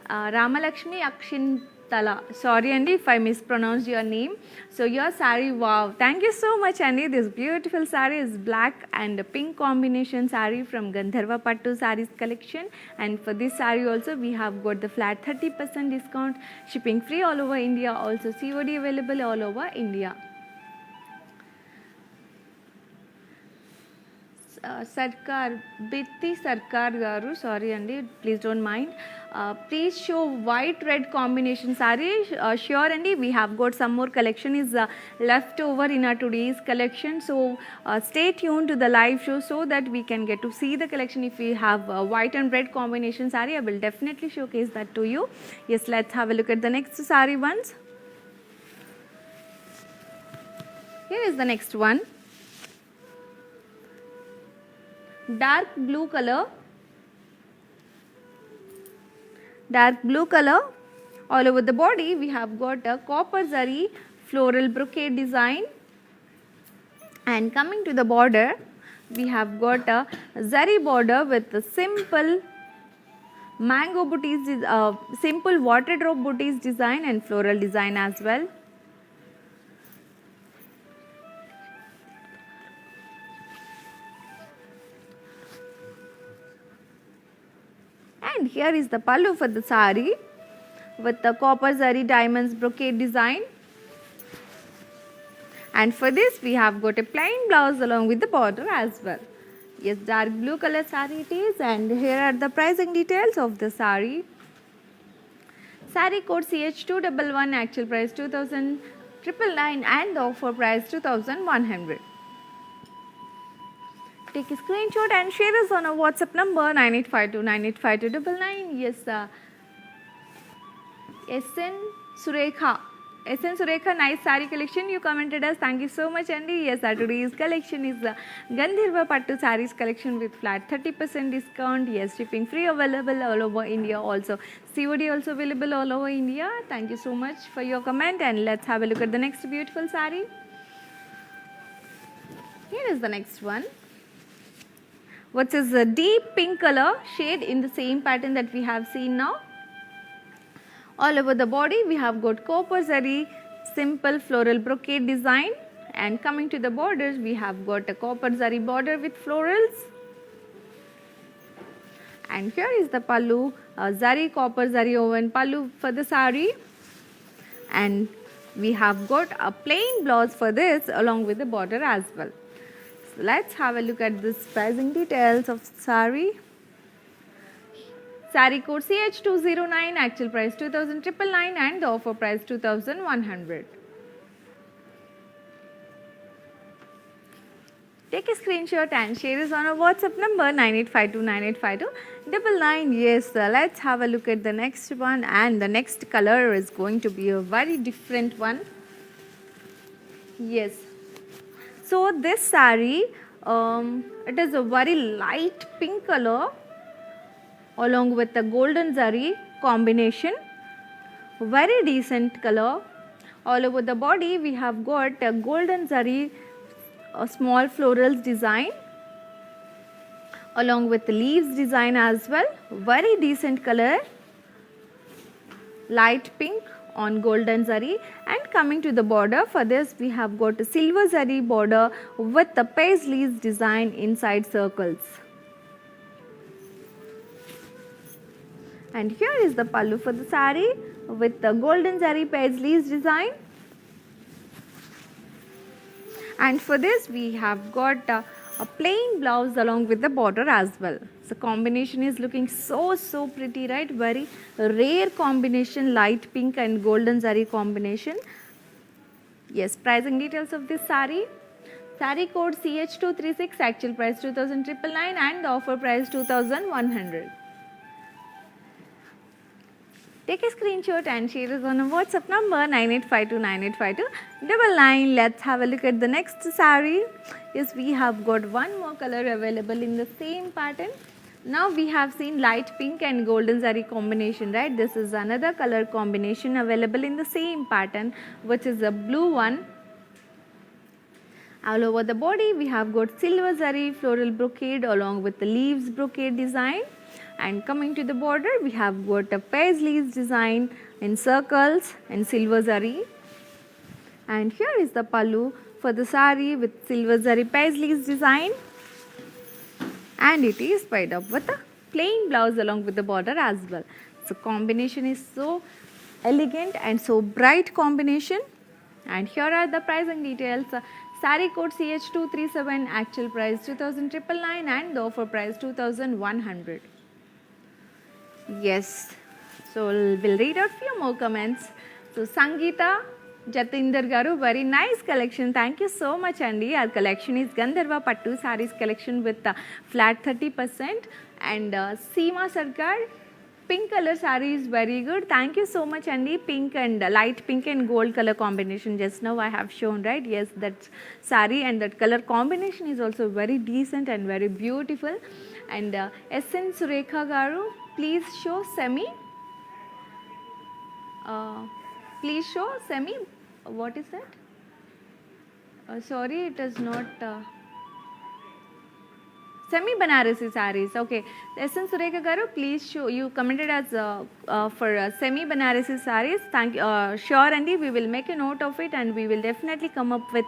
Akshintala. Sorry Andy if I mispronounced your name. So your sari, wow, thank you so much Andy. This beautiful sari is black and pink combination sari from Gandharva Pattu sarees collection. And for this sari also we have got the flat 30% discount, shipping free all over India, also COD available all over India. Sarkar, Bitti Sarkar garu, sorry Andy, please don't mind. Please show white red combination sari. Sure Andy, we have got some more collection is left over in our today's collection. So stay tuned to the live show so that we can get to see the collection. If we have white and red combination sari, I will definitely showcase that to you. Yes, let's have a look at the next sari ones. Here is the next one. dark blue color, all over the body we have got a copper zari floral brocade design, and coming to the border we have got a zari border with a simple mango booties, simple water drop booties design and floral design as well. And here is the pallu for the sari with the copper zari diamonds brocade design. And for this we have got a plain blouse along with the border as well. Yes, dark blue color sari it is, and here are the pricing details of the sari. Sari code CH211, actual price 2,999 and the offer price 2,100. Take a screenshot and share us on our WhatsApp number 9852985299. Yes, SN Surekha, nice sari collection you commented us. Thank you so much, Andy. Yes, our today's collection is Gandharva Pattu sarees collection with flat 30% discount. Yes, shipping free available all over India. Also, COD also available all over India. Thank you so much for your comment, and let's have a look at the next beautiful sari. Here is the next one, which is a deep pink color shade in the same pattern that we have seen now. All over the body we have got copper zari simple floral brocade design, and coming to the borders we have got a copper zari border with florals. And here is the pallu, zari copper zari woven pallu for the sari, and we have got a plain blouse for this along with the border as well. So let's have a look at this pricing details of sari. Sari code CH209, actual price 2,999 and the offer price 2,100. Take a screenshot and share us on our WhatsApp number 9852985299. Yes, let's have a look at the next one, and the next color is going to be a very different one. Yes. So this sari, it is a very light pink color along with the golden zari combination, very decent color. All over the body we have got a golden zari small florals design along with the leaves design as well, very decent color, light pink on golden zari. And coming to the border, for this we have got a silver zari border with the paisleys design inside circles. And here is the pallu for the sari with the golden zari paisleys design. And for this we have got a plain blouse along with the border as well. So combination is looking so pretty, right? Very rare combination, light pink and golden zari combination. Yes, pricing details of this sari. Sari code CH236, actual price 2,999 and the offer price 2,100. Take a screenshot and share us on a WhatsApp number 9852985299. Let's have a look at the next sari. Yes, we have got one more color available in the same pattern. Now we have seen light pink and golden zari combination, right? This is another color combination available in the same pattern, which is a blue one. All over the body we have got silver zari floral brocade along with the leaves brocade design. And coming to the border we have got a paisleys design in circles and silver zari. And here is the pallu for the sari with silver zari paisleys design, and it is paired up with a plain blouse along with the border as well. So combination is so elegant and so bright combination. And here are the pricing details. Sari code CH237, actual price 2,999 and the offer price 2,100. Yes, so we'll read out few more comments. So Sangeeta Jatinder Garu, very nice collection. Thank you so much, Andy. Our collection is Gandharva Pattu sarees collection with flat 30%. And Seema Sarkar, Pink color saree is very good. Thank you so much, Andy. Pink and light pink and gold color combination. Just now I have shown, right? Yes, that saree and that color combination is also very decent and very beautiful. And SN Surekha Garu, please show semi. Please show semi. What is that? Sorry, it is not. Semi Banarasi sarees. Okay. SN Surekha Garu, please show. You commented as for semi Banarasi sarees. Thank you. Sure, Andy. We will make a note of it, and we will definitely come up with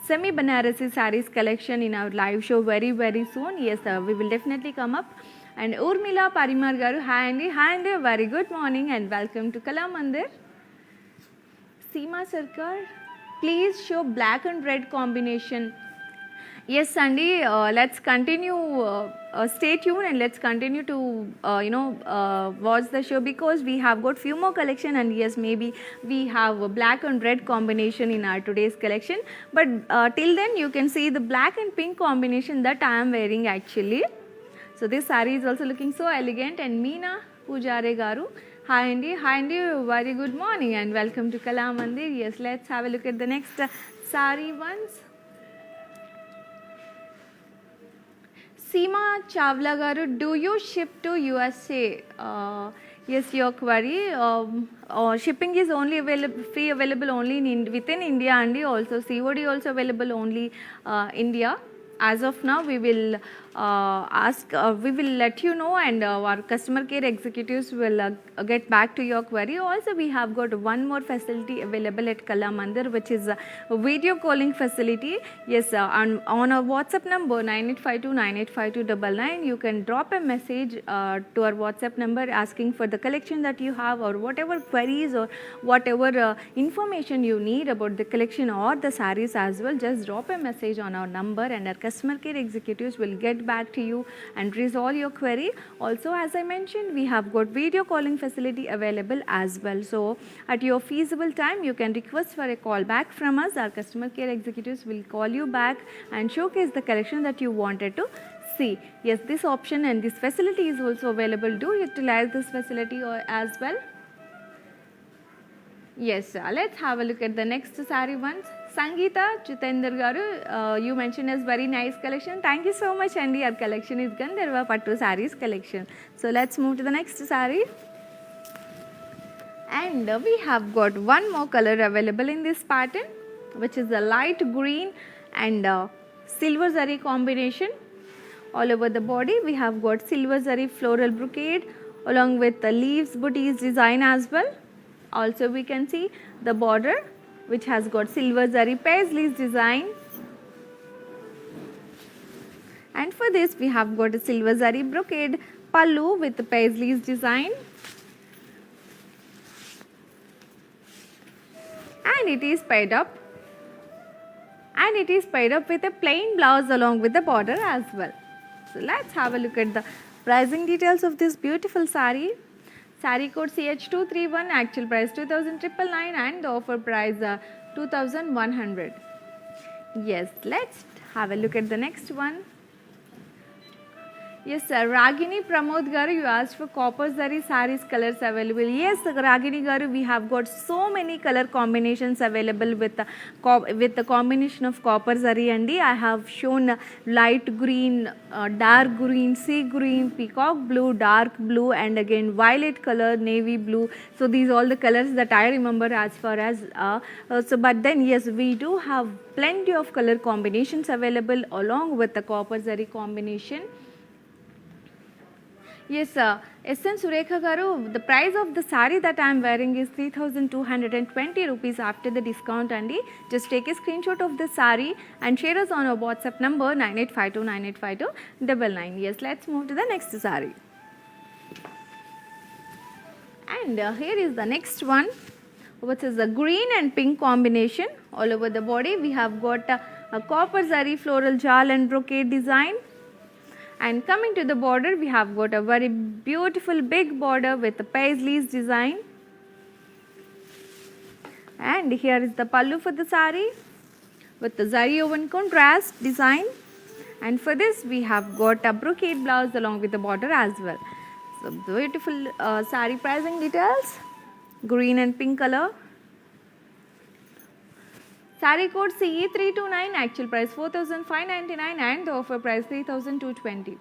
semi Banarasi sarees collection in our live show very soon. Yes, we will definitely come up. And Urmila Parimar Garu, hi Andy. Hi Andy. Very good morning and welcome to Kala Mandir. Seema Sarkar, please show black and red combination. Yes, Sandy, let's continue, stay tuned and let's continue to, watch the show because we have got few more collection and yes, maybe we have a black and red combination in our today's collection. But till then, you can see the black and pink combination that I am wearing actually. So this saree is also looking so elegant and Meena Pujare Garu. Hi Andy, very good morning and welcome to Kala Mandir. Yes, let's have a look at the next saree ones. Seema Chavla Garu, do you ship to USA? Yes, your query. Shipping is only available only within India and also COD also available only India. As of now, we will we will let you know and our customer care executives will get back to your query. Also, we have got one more facility available at Kala Mandir, which is a video calling facility. Yes, on our WhatsApp number 9852985299, you can drop a message to our WhatsApp number asking for the collection that you have or whatever queries or whatever information you need about the collection or the sarees as well. Just drop a message on our number and our customer care executives will get back to you and resolve your query. Also, as I mentioned, we have got video calling facility available as well. So, at your feasible time, you can request for a call back from us. Our customer care executives will call you back and showcase the collection that you wanted to see. Yes, this option and this facility is also available. Do utilize this facility as well. Yes, let's have a look at the next saree ones. Sangeeta Chitendra Garu, you mentioned as very nice collection. Thank you so much, Andy. Our collection is Gandharva Pattu sarees collection. So let's move to the next saree. And we have got one more color available in this pattern, which is the light green and silver zari combination. All over the body, we have got silver zari floral brocade along with the leaves booties design as well. Also, we can see the border, which has got silver zari paisleys design. And for this, we have got a silver zari brocade pallu with the paisleys design. And it is paired up. And it is paired up with a plain blouse along with the border as well. So let's have a look at the pricing details of this beautiful saree. Saree code CH231, actual price 2,999 and the offer price 2,100. Yes, let's have a look at the next one. Yes, sir. Ragini Pramod Garu, you asked for copper zari sarees colors available. Yes, Ragini Garu, we have got so many color combinations available with the combination of copper zari and I have shown light green, dark green, sea green, peacock blue, dark blue and again violet color, navy blue. So these all the colors that I remember as far as but then yes, we do have plenty of color combinations available along with the copper zari combination. Yes, SN Surekha Garu, the price of the saree that I am wearing is 3,220 rupees after the discount, Andy. Just take a screenshot of the saree and share us on our WhatsApp number 9852985299. Yes, let's move to the next saree. And here is the next one, which is the green and pink combination. All over the body, we have got a copper zari floral jal and brocade design. And coming to the border, we have got a very beautiful big border with the paisleys design. And here is the pallu for the saree with the zari woven contrast design. And for this, we have got a brocade blouse along with the border as well. So So beautiful sari pricing details, green and pink color. Sari code CE329, actual price 4,599 and the offer price 3,220.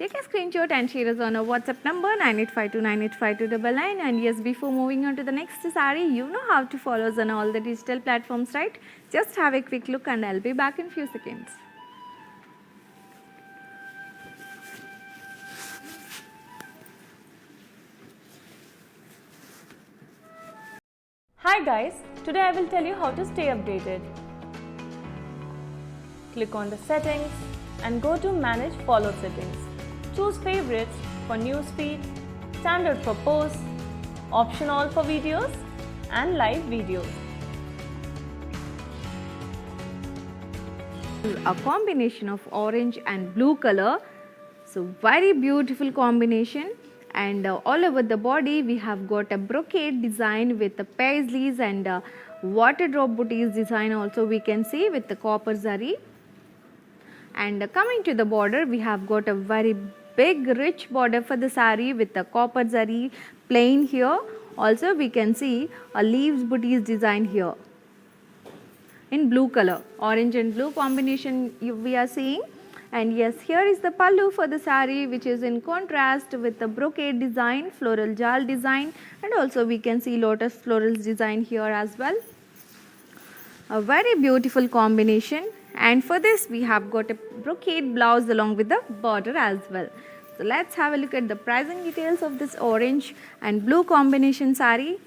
Take a screenshot and share us on our WhatsApp number 9852985299. And yes, before moving on to the next sari, you know how to follow us on all the digital platforms, right? Just have a quick look and I'll be back in few seconds. Hi guys, today I will tell you how to stay updated. Click on the settings and go to manage follow settings. Choose favorites for newsfeed, standard for posts, option all for videos and live videos. A combination of orange and blue color, so very beautiful combination. And all over the body we have got a brocade design with the paisleys and water drop booties design also we can see with the copper zari. And coming to the border, we have got a very big rich border for the sari with the copper zari plain here. Also we can see a leaves booties design here in blue color, orange and blue combination we are seeing. And yes, here is the pallu for the sari, which is in contrast with the brocade design, floral jal design, and also we can see lotus florals design here as well. A very beautiful combination. And for this we have got a brocade blouse along with the border as well. So let's have a look at the pricing details of this orange and blue combination sari.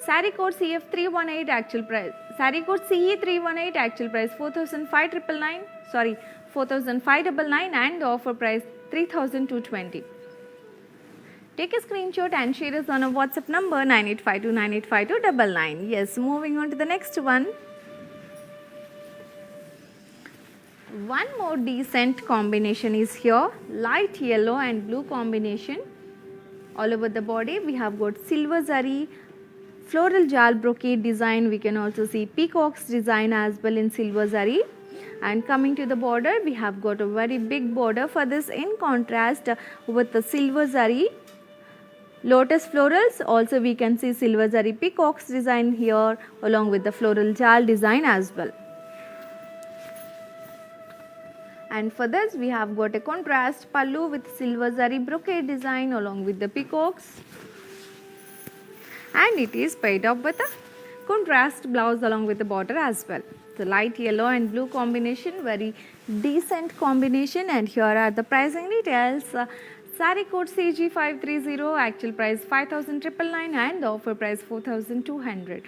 Sari code CF318 actual price. Sari code CE318 actual price 4,599. Sorry, 4,599 and the offer price 3,220. Take a screenshot and share us on a WhatsApp number 9852985299. Yes, moving on to the next one. One more decent combination is here, light yellow and blue combination. All over the body we have got silver zari, floral jal brocade design. We can also see peacocks design as well in silver zari. And coming to the border, we have got a very big border for this in contrast with the silver zari, lotus florals. Also we can see silver zari peacocks design here along with the floral jal design as well. And for this we have got a contrast pallu with silver zari brocade design along with the peacocks. And it is paired up with a contrast blouse along with the border as well. The light yellow and blue combination, very decent combination. And here are the pricing details. Sari code CG530, actual price 5,999 and the offer price 4,200.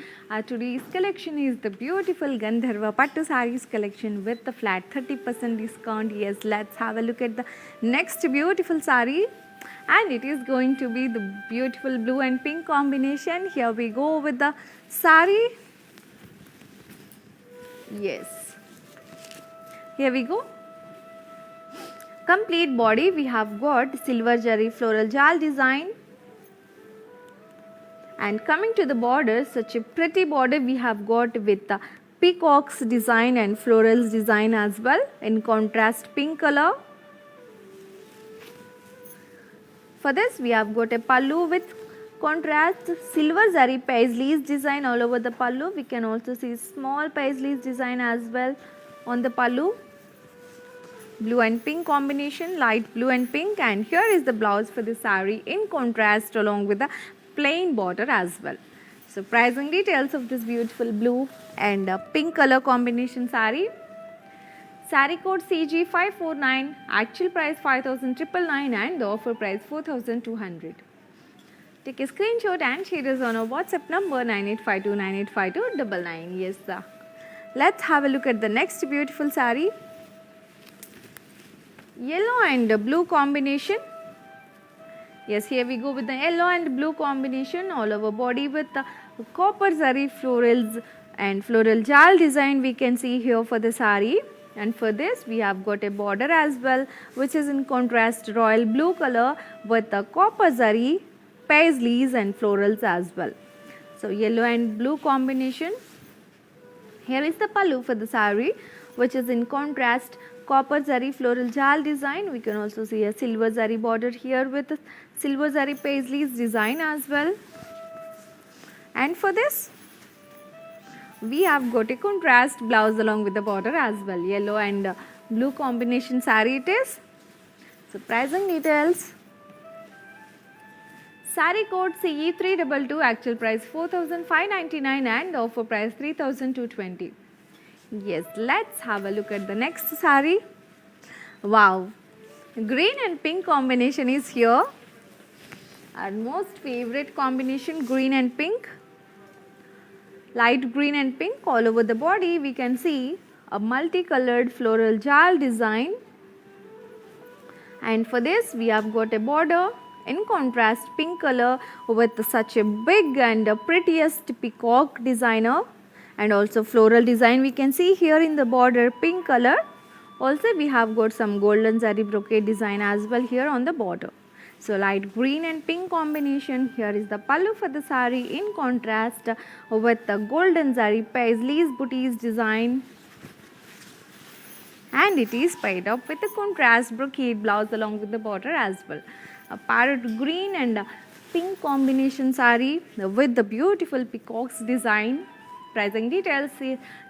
Today's collection is the beautiful Gandharva Pattu sarees collection with the flat 30% discount. Yes, let's have a look at the next beautiful saree. And it is going to be the beautiful blue and pink combination. Here we go with the saree. Yes, here we go. Complete body we have got silver zari floral jal design. And coming to the border, such a pretty border we have got with the peacocks design and florals design as well in contrast pink color. For this we have got a pallu with contrast silver zari paisleys design all over the pallu. We can also see small paisleys design as well on the pallu. Blue and pink combination, light blue and pink. And here is the blouse for the saree in contrast along with the plain border as well. So pricing details of this beautiful blue and pink color combination saree. Saree code CG549, actual price 5,999 and the offer price 4,200. Take a screenshot and share us on our WhatsApp number 9852985299. Yes, sir. Let's have a look at the next beautiful saree. Yellow and blue combination. Yes, here we go with the yellow and blue combination all over body with the copper zari florals and floral jal design we can see here for the saree. And for this we have got a border as well, which is in contrast royal blue color with the copper zari paisleys and florals as well. So yellow and blue combination. Here is the pallu for the saree. which is in contrast copper zari floral jal design. We can also see a silver zari border here with silver zari paisleys design as well. And for this, we have got a contrast blouse along with the border as well. Yellow and blue combination saree it is. So pricing details. Saree code CE322, actual price 4,599 and offer price 3,220. Yes, let's have a look at the next saree. Wow, green and pink combination is here. Our most favorite combination, green and pink. Light green and pink all over the body. We can see a multicolored floral jal design. And for this, we have got a border in contrast pink color with such a big and prettiest peacock designer, and also floral design we can see here in the border, pink color. Also we have got some golden zari brocade design as well here on the border. So light green and pink combination. Here is the pallu for the sari in contrast with the golden zari paisleys booties design, and it is paired up with the contrast brocade blouse along with the border as well. A parrot green and pink combination sari with the beautiful peacocks design. Pricing details,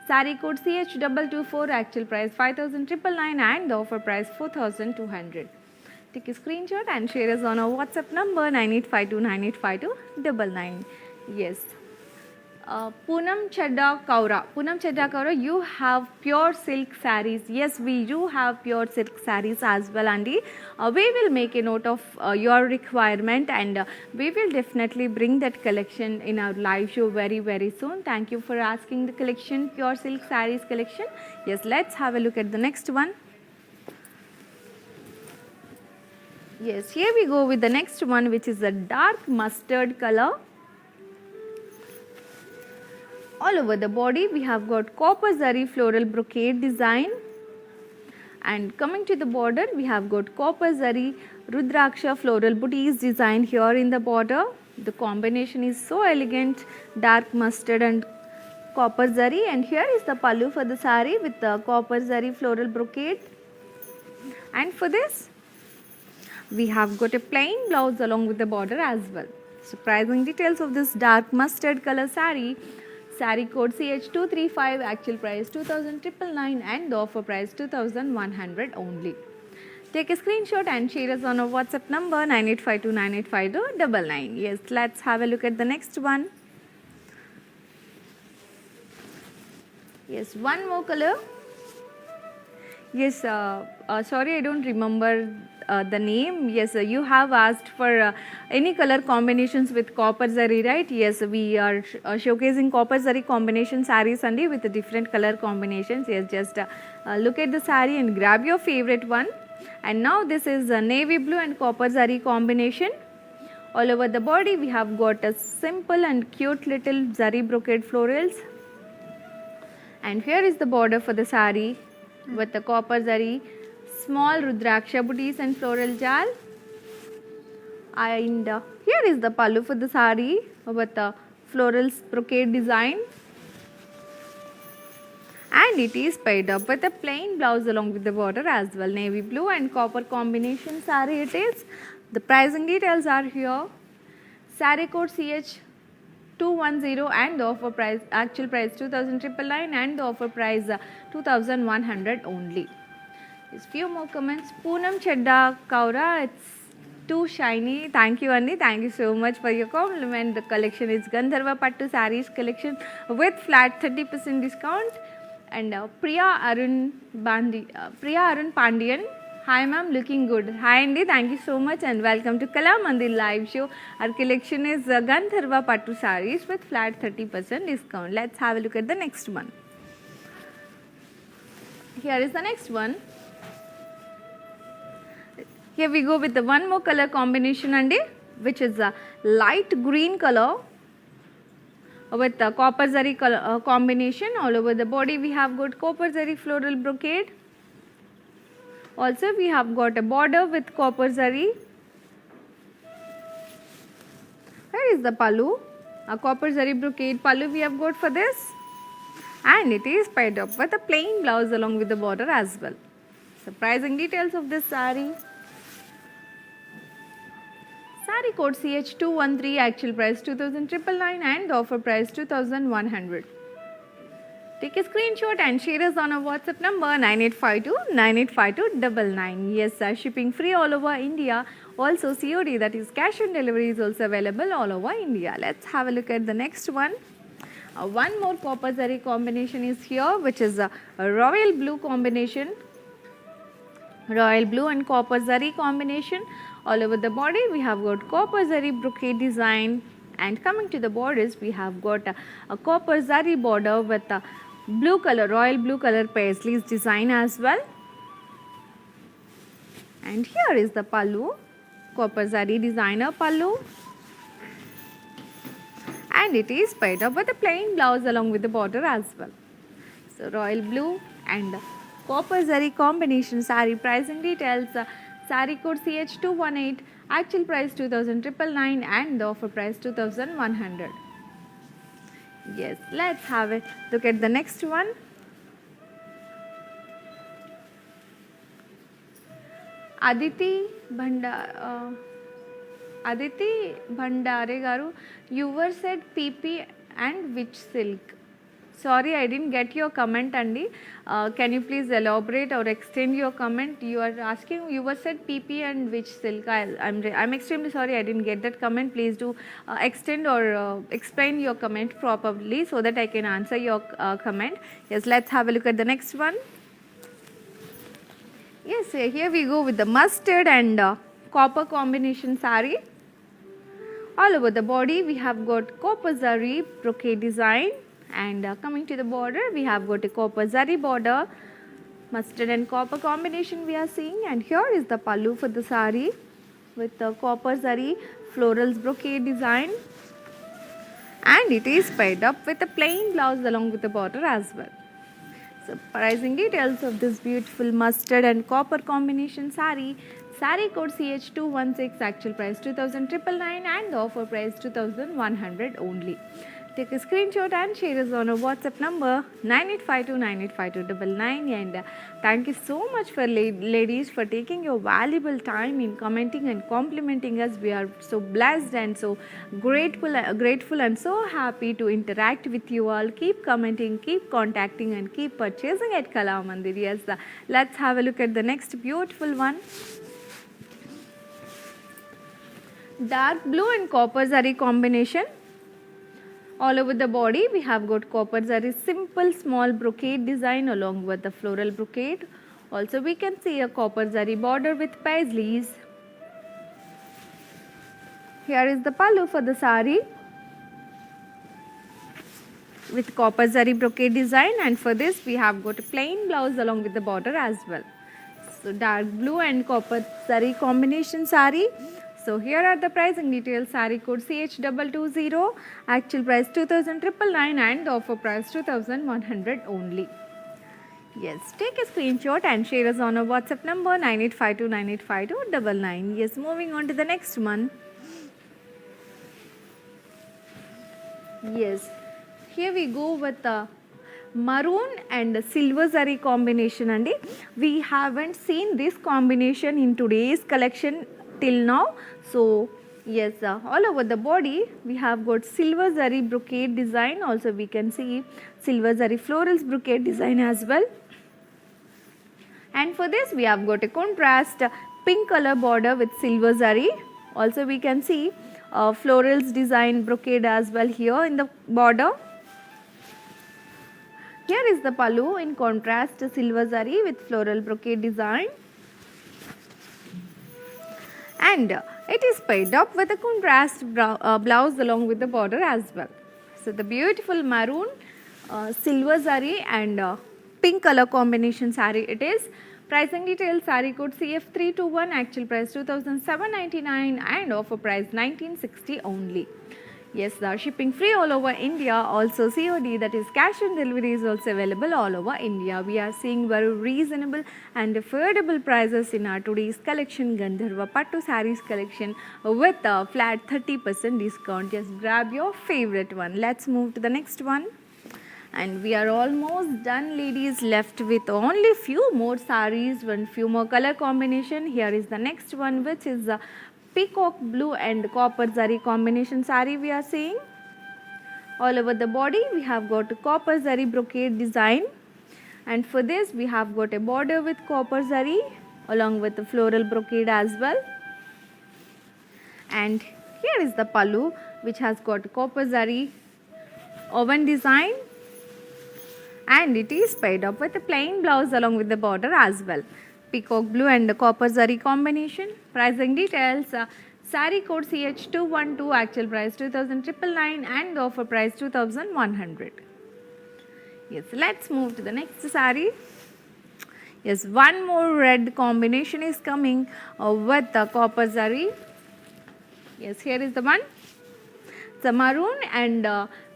sari code CH224, actual price 5,999 and the offer price 4,200. Take a screenshot and share us on our WhatsApp number 9852985299. Yes. Poonam Chadda Kaura. Poonam Chadda Kaura, you have pure silk sarees. Yes, we do have pure silk sarees as well, Andy. We will make a note of your requirement, and we will definitely bring that collection in our live show very soon. Thank you for asking the collection, pure silk sarees collection. Yes, let's have a look at the next one. Yes, here we go with the next one, which is a dark mustard color. All over the body we have got copper zari floral brocade design, and coming to the border we have got copper zari rudraksha floral booties design here in the border. The combination is so elegant, dark mustard and copper zari, and here is the pallu for the sari with the copper zari floral brocade. And for this we have got a plain blouse along with the border as well. Surprising details of this dark mustard color sari. Sari code CH235, actual price 2,999 and the offer price 2,100 only. Take a screenshot and share us on our WhatsApp number 9852985299. Yes, let's have a look at the next one. Yes, one more color. Yes, sorry, I don't remember the name. Yes, you have asked for any color combinations with copper zari, right? Yes, we are showcasing copper zari combination sarees only with the different color combinations. Yes, just look at the saree and grab your favorite one. And now this is a navy blue and copper zari combination. All over the body we have got a simple and cute little zari brocade florals. And here is the border for the saree with the copper zari small rudraksha booties and floral jal. And here is the pallu for the sari with the floral brocade design, and it is paired up with a plain blouse along with the border as well. Navy blue and copper combination sari it is. The pricing details are here. Sari code CH210 and the offer price, actual price 2,999 and the offer price 2,100 only. Just few more comments. Poonam Chadda Kaura, it's too shiny. Thank you, Andy. Thank you so much for your compliment. The collection is Gandharva Pattu sarees collection with flat 30% discount. And Priya Arun Pandian. Hi ma'am, looking good. Hi Andy, thank you so much and welcome to Kala Mandir live show. Our collection is Gandharva Pattu sarees with flat 30% discount. Let's have a look at the next one. Here is the next one. Here we go with the one more color combination, Andy, which is a light green color with the copper zari color, combination. All over the body we have got copper zari floral brocade. Also we have got a border with copper zari. Where is the pallu? A copper zari brocade pallu we have got for this. and it is paired up with a plain blouse along with the border as well. So pricing details of this saree. Saree code CH213, actual price 2,999 and offer price 2,100. Take a screenshot and share us on our WhatsApp number 9852985299. Yes, sir, shipping free all over India. Also COD, that is cash on delivery, is also available all over India. Let's have a look at the next one. One more copper zari combination is here, which is a royal blue combination. Royal blue and copper zari combination. All over the body we have got copper zari brocade design, and coming to the borders we have got a copper zari border with a blue color, royal blue color paisleys design as well. And here is the pallu, copper zari designer pallu, and it is paired up with a plain blouse along with the border as well. So royal blue and copper zari combination saree. Pricing details, saree code CH218, actual price 2,999 and the offer price 2,100. Yes, let's have a look at the next one. Aditi Bhandare garu, you were said PP and which silk? Sorry, I didn't get your comment, Andy. Can you please elaborate or extend your comment? You are asking, you were said PP and which silk? I'm extremely sorry, I didn't get that comment. Please do extend or explain your comment properly so that I can answer your comment. Yes, let's have a look at the next one. Yes, here we go with the mustard and copper combination saree. All over the body we have got copper zari brocade design, and coming to the border we have got a copper zari border, mustard and copper combination we are seeing. And here is the pallu for the saree with the copper zari florals brocade design, and it is paired up with a plain blouse along with the border as well. So pricing details of this beautiful mustard and copper combination saree. Saree code CH216, actual price 2,999 and offer price 2,100 only. Take a screenshot and share us on our WhatsApp number 9852985299. And thank you so much for ladies for taking your valuable time in commenting and complimenting us. We are so blessed and so grateful and so happy to interact with you all. Keep commenting, keep contacting and keep purchasing at Kalamandir. Yes, let's have a look at the next beautiful one. Dark blue and copper zari combination. All over the body we have got copper zari simple small brocade design along with the floral brocade. Also we can see a copper zari border with paisleys. Here is the pallu for the sari with copper zari brocade design, and for this we have got a plain blouse along with the border as well. So dark blue and copper zari combination sari. So here are the pricing details. Saree code CH220, actual price 2,999 and offer price 2,100 only. Yes, take a screenshot and share us on our WhatsApp number 9852985299. Yes, moving on to the next one. Yes, here we go with the maroon and silver zari combination, and we haven't seen this combination in today's collection till now. So yes, all over the body we have got silver zari brocade design. Also we can see silver zari florals brocade design as well. And for this we have got a contrast pink color border with silver zari. Also we can see florals design brocade as well here in the border. Here is the pallu in contrast silver zari with floral brocade design, and it is paired up with a contrast blouse along with the border as well. So the beautiful maroon, silver zari and pink color combination saree it is. Pricing details, saree code CF321, actual price 2,799 and offer price 1,960 only. Yes, they are shipping free all over India. Also COD, that is cash on delivery, is also available all over India. We are seeing very reasonable and affordable prices in our today's collection, Gandharva Pattu Sarees collection, with a flat 30% discount. Just grab your favorite one. Let's move to the next one. And we are almost done, ladies, left with only few more sarees, one few more color combination. Here is the next one, which is a peacock blue and copper zari combination saree we are seeing. All over the body we have got a copper zari brocade design, and for this we have got a border with copper zari along with the floral brocade as well. And here is the pallu, which has got copper zari oven design, and it is paired up with a plain blouse along with the border as well. Peacock blue and copper zari combination. Pricing details, saree code CH212, actual price 2,999 and offer price 2,100. Yes, let's move to the next saree. Yes, one more red combination is coming with the copper zari. Yes, here is the one. It's a maroon and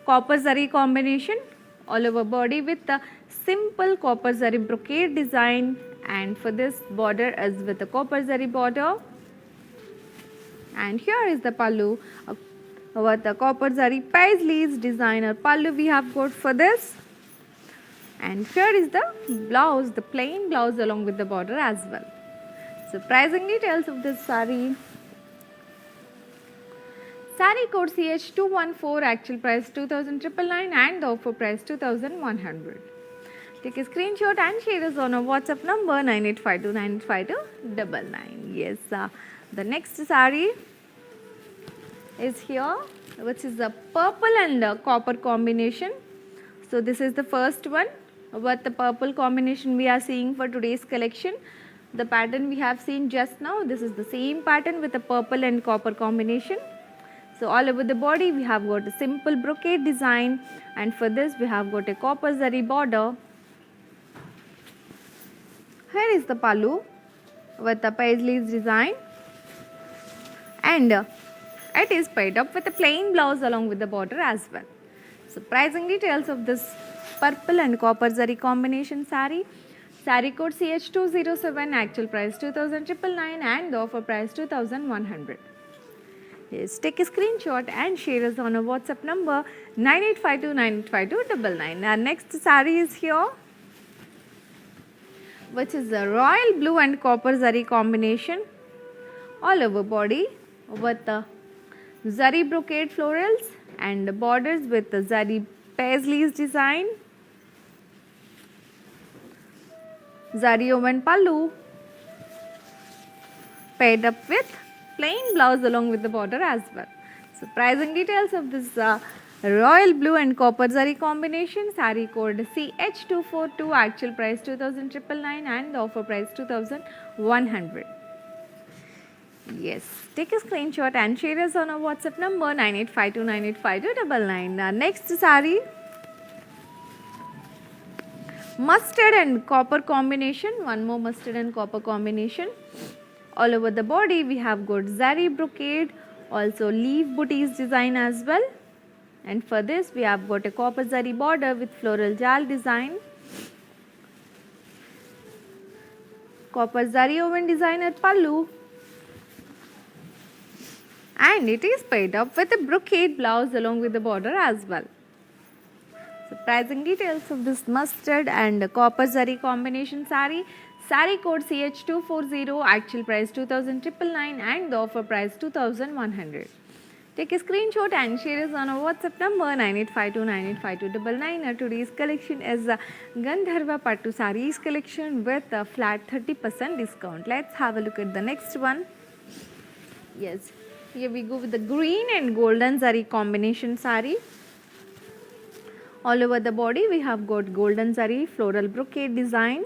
copper zari combination all over body with the simple copper zari brocade design, and for this border is with the copper zari border. And here is the pallu with the copper zari paisleys designer pallu we have got for this. And here is the blouse, the plain blouse along with the border as well. So pricing details of this saree. Saree code CH214, actual price 2,999 and the offer price 2,100. Take a screenshot and share us on our WhatsApp number 9852985299. Yes, the next saree is here, which is a purple and copper combination. So this is the first one with the purple combination we are seeing for today's collection. The pattern we have seen just now, this is the same pattern with the purple and copper combination. So all over the body we have got a simple brocade design, and for this we have got a copper zari border. Here is the pallu with the paisleys design, and it is paired up with a plain blouse along with the border as well. So pricing details of this purple and copper zari combination saree. Saree code CH207, actual price 2,999 and the offer price 2,100. Yes, take a screenshot and share us on our WhatsApp number 9852985299. Our next saree is here, which is a royal blue and copper zari combination all over body with the zari brocade florals and borders with the zari paisleys design. Zari woven pallu paired up with plain blouse along with the border as well. So pricing details of this royal blue and copper zari combination. Saree code CH242, actual price 2,999 and the offer price 2,100. Yes, take a screenshot and share us on our WhatsApp number 9852985299. Next saree, mustard and copper combination. One more mustard and copper combination. All over the body we have got zari brocade, also leaf booties design as well, and for this we have got a copper zari border with floral jal design, copper zari woven designer pallu, and it is paired up with a brocade blouse along with the border as well. So pricing details of this mustard and copper zari combination saree. Saree code CH240, actual price 2,999 and the offer price 2,100. Take a screenshot and share us on our WhatsApp number 9852985299. Today's collection is Gandharva Pattu sarees collection with a flat 30% discount. Let's have a look at the next one. Yes, here we go with the green and golden zari combination saree. All over the body we have got golden zari floral brocade design.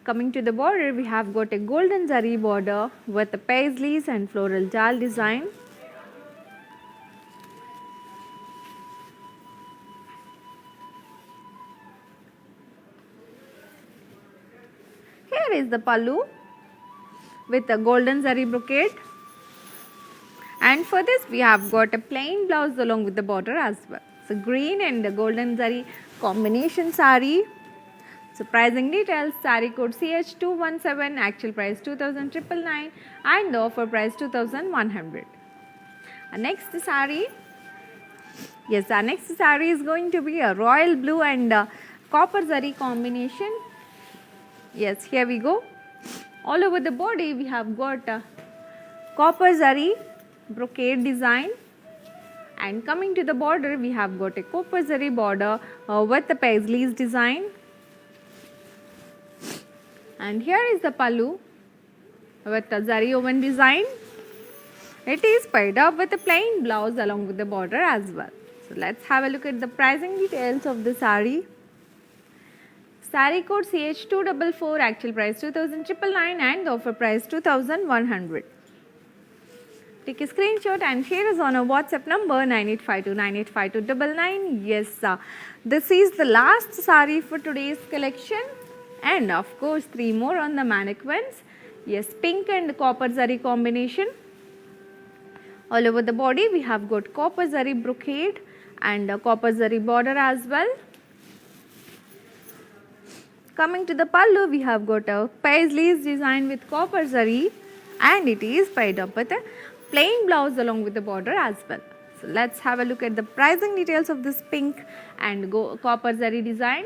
Coming to the border, we have got a golden zari border with the paisleys and floral jal design. Here is the pallu with a golden zari brocade, and for this we have got a plain blouse along with the border as well. So green and the golden zari combination saree. So pricing details, saree code CH217, actual price 2,999 and the offer price 2,100. Next saree, Yes, our next saree is going to be a royal blue and copper zari combination. Yes, here we go. All over the body we have got copper zari brocade design, and coming to the border we have got a copper zari border with the paisleys design. And here is the pallu with the zari woven design. It is paired up with a plain blouse along with the border as well. So let's have a look at the pricing details of the saree. Saree code CH244, actual price 2,999 and the offer price 2,100. Take a screenshot and share us on our WhatsApp number 9852985299. Yes, this is the last saree for today's collection, and of course 3 more on the mannequins. Yes, pink and copper zari combination. All over the body we have got copper zari brocade and a copper zari border as well. Coming to the pallu, we have got a paisleys design with copper zari, and it is paired up with a plain blouse along with the border as well. So let's have a look at the pricing details of this pink and copper zari design.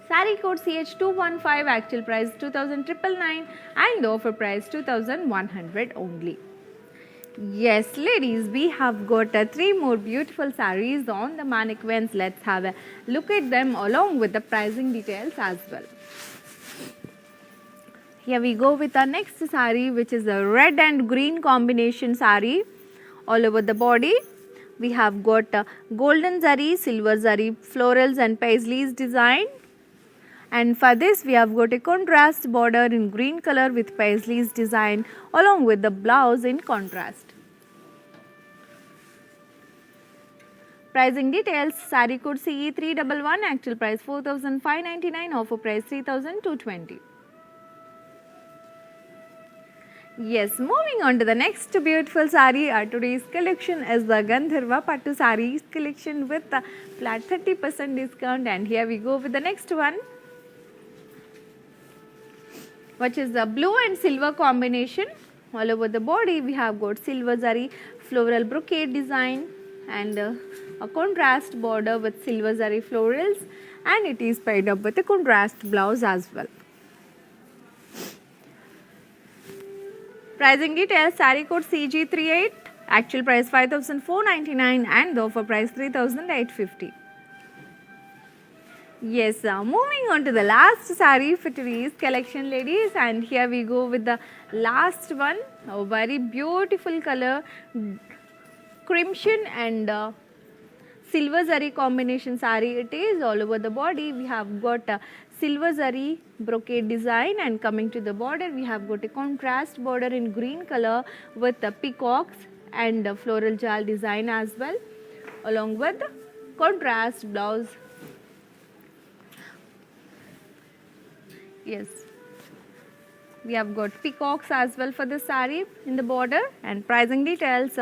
Saree code CH215, actual price 2,999 and the offer price 2,100 only. Yes, ladies, we have got 3 more beautiful sarees on the mannequins. Let's have a look at them along with the pricing details as well. Here we go with our next saree, which is a red and green combination saree. All over the body we have got golden zari, silver zari, florals and paisleys design. And for this we have got a contrast border in green color with paisleys design along with the blouse in contrast. Pricing details, saree code CE311, actual price 4,599, offer price 3,220. Yes, moving on to the next beautiful saree. Our today's collection is the Gandharva Pattu sarees collection with a flat 30% discount, and here we go with the next one, which is the blue and silver combination. All over the body we have got silver zari floral brocade design and a contrast border with silver zari florals, and it is paired up with a contrast blouse as well. Pricing details, saree code CG38, actual price 5,499 and the offer price 3,850. Yes, moving on to the last saree for today's collection, ladies, and here we go with the last one, a very beautiful color, crimson and silver zari combination saree it is. All over the body we have got silver zari brocade design, and coming to the border we have got a contrast border in green color with the peacocks and floral jal design as well, along with the contrast blouse. Yes, we have got peacocks as well for the saree in the border. And pricing details,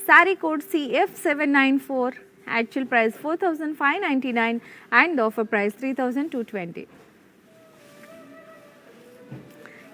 saree code CF794, actual price 4,599 and the offer price 3,220.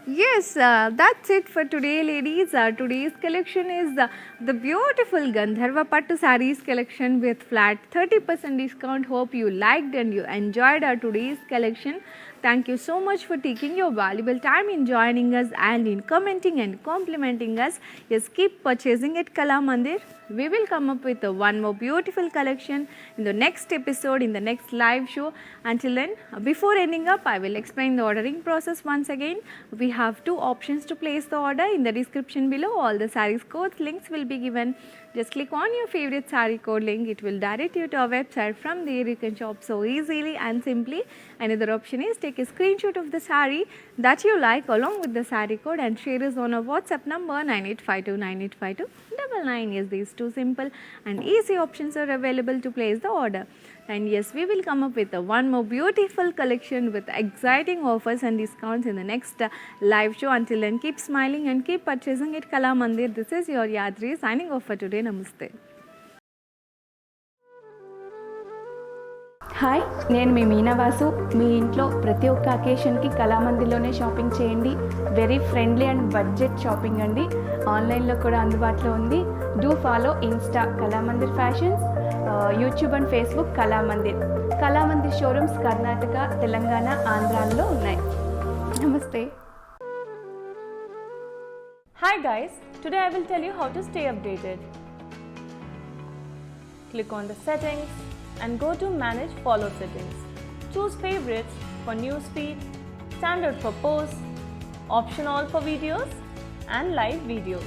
Yes, that's it for today, ladies. Today's collection is the beautiful Gandharva Pattu sarees collection with flat 30% discount. Hope you liked and you enjoyed our today's collection. Thank you so much for taking your valuable time in joining us and in commenting and complimenting us. Yes, keep purchasing at Kala Mandir. We will come up with one more beautiful collection in the next episode, in the next live show. Until then, before ending up, I will explain the ordering process once again. We have 2 options to place the order. In the description below, all the sarees codes links will be given. Just click on your favorite saree code link. It will direct you to our website. From there, you can shop so easily and simply. Another option is take a screenshot of the saree that you like along with the saree code and share us on our WhatsApp number 9852985299. Yes, these 2 simple and easy options are available to place the order. And yes, we will come up with one more beautiful collection with exciting offers and discounts in the next live show. Until then, keep smiling and keep purchasing at Kala Mandir. This is your Yadri signing off for today. Namaste. Hi, నేను మీ మీనావాసు. మీ ఇంట్లో ప్రతి ఒక్క అకేషన్కి కళామందిర్లోనే shopping చేయండి. Very friendly and budget shopping అండి. ఆన్లైన్లో కూడా అందుబాటులో ఉంది. Do follow Insta Kalamandir Fashions, YouTube and Facebook Kalamandir. Kalamandir showrooms Karnataka, Telangana, Andhra lo unnai. Namaste. Hi guys, today I will tell you how to stay updated. Click on the settings and go to manage follow settings. Choose favorites for newsfeed, standard for posts, option all for videos and live videos.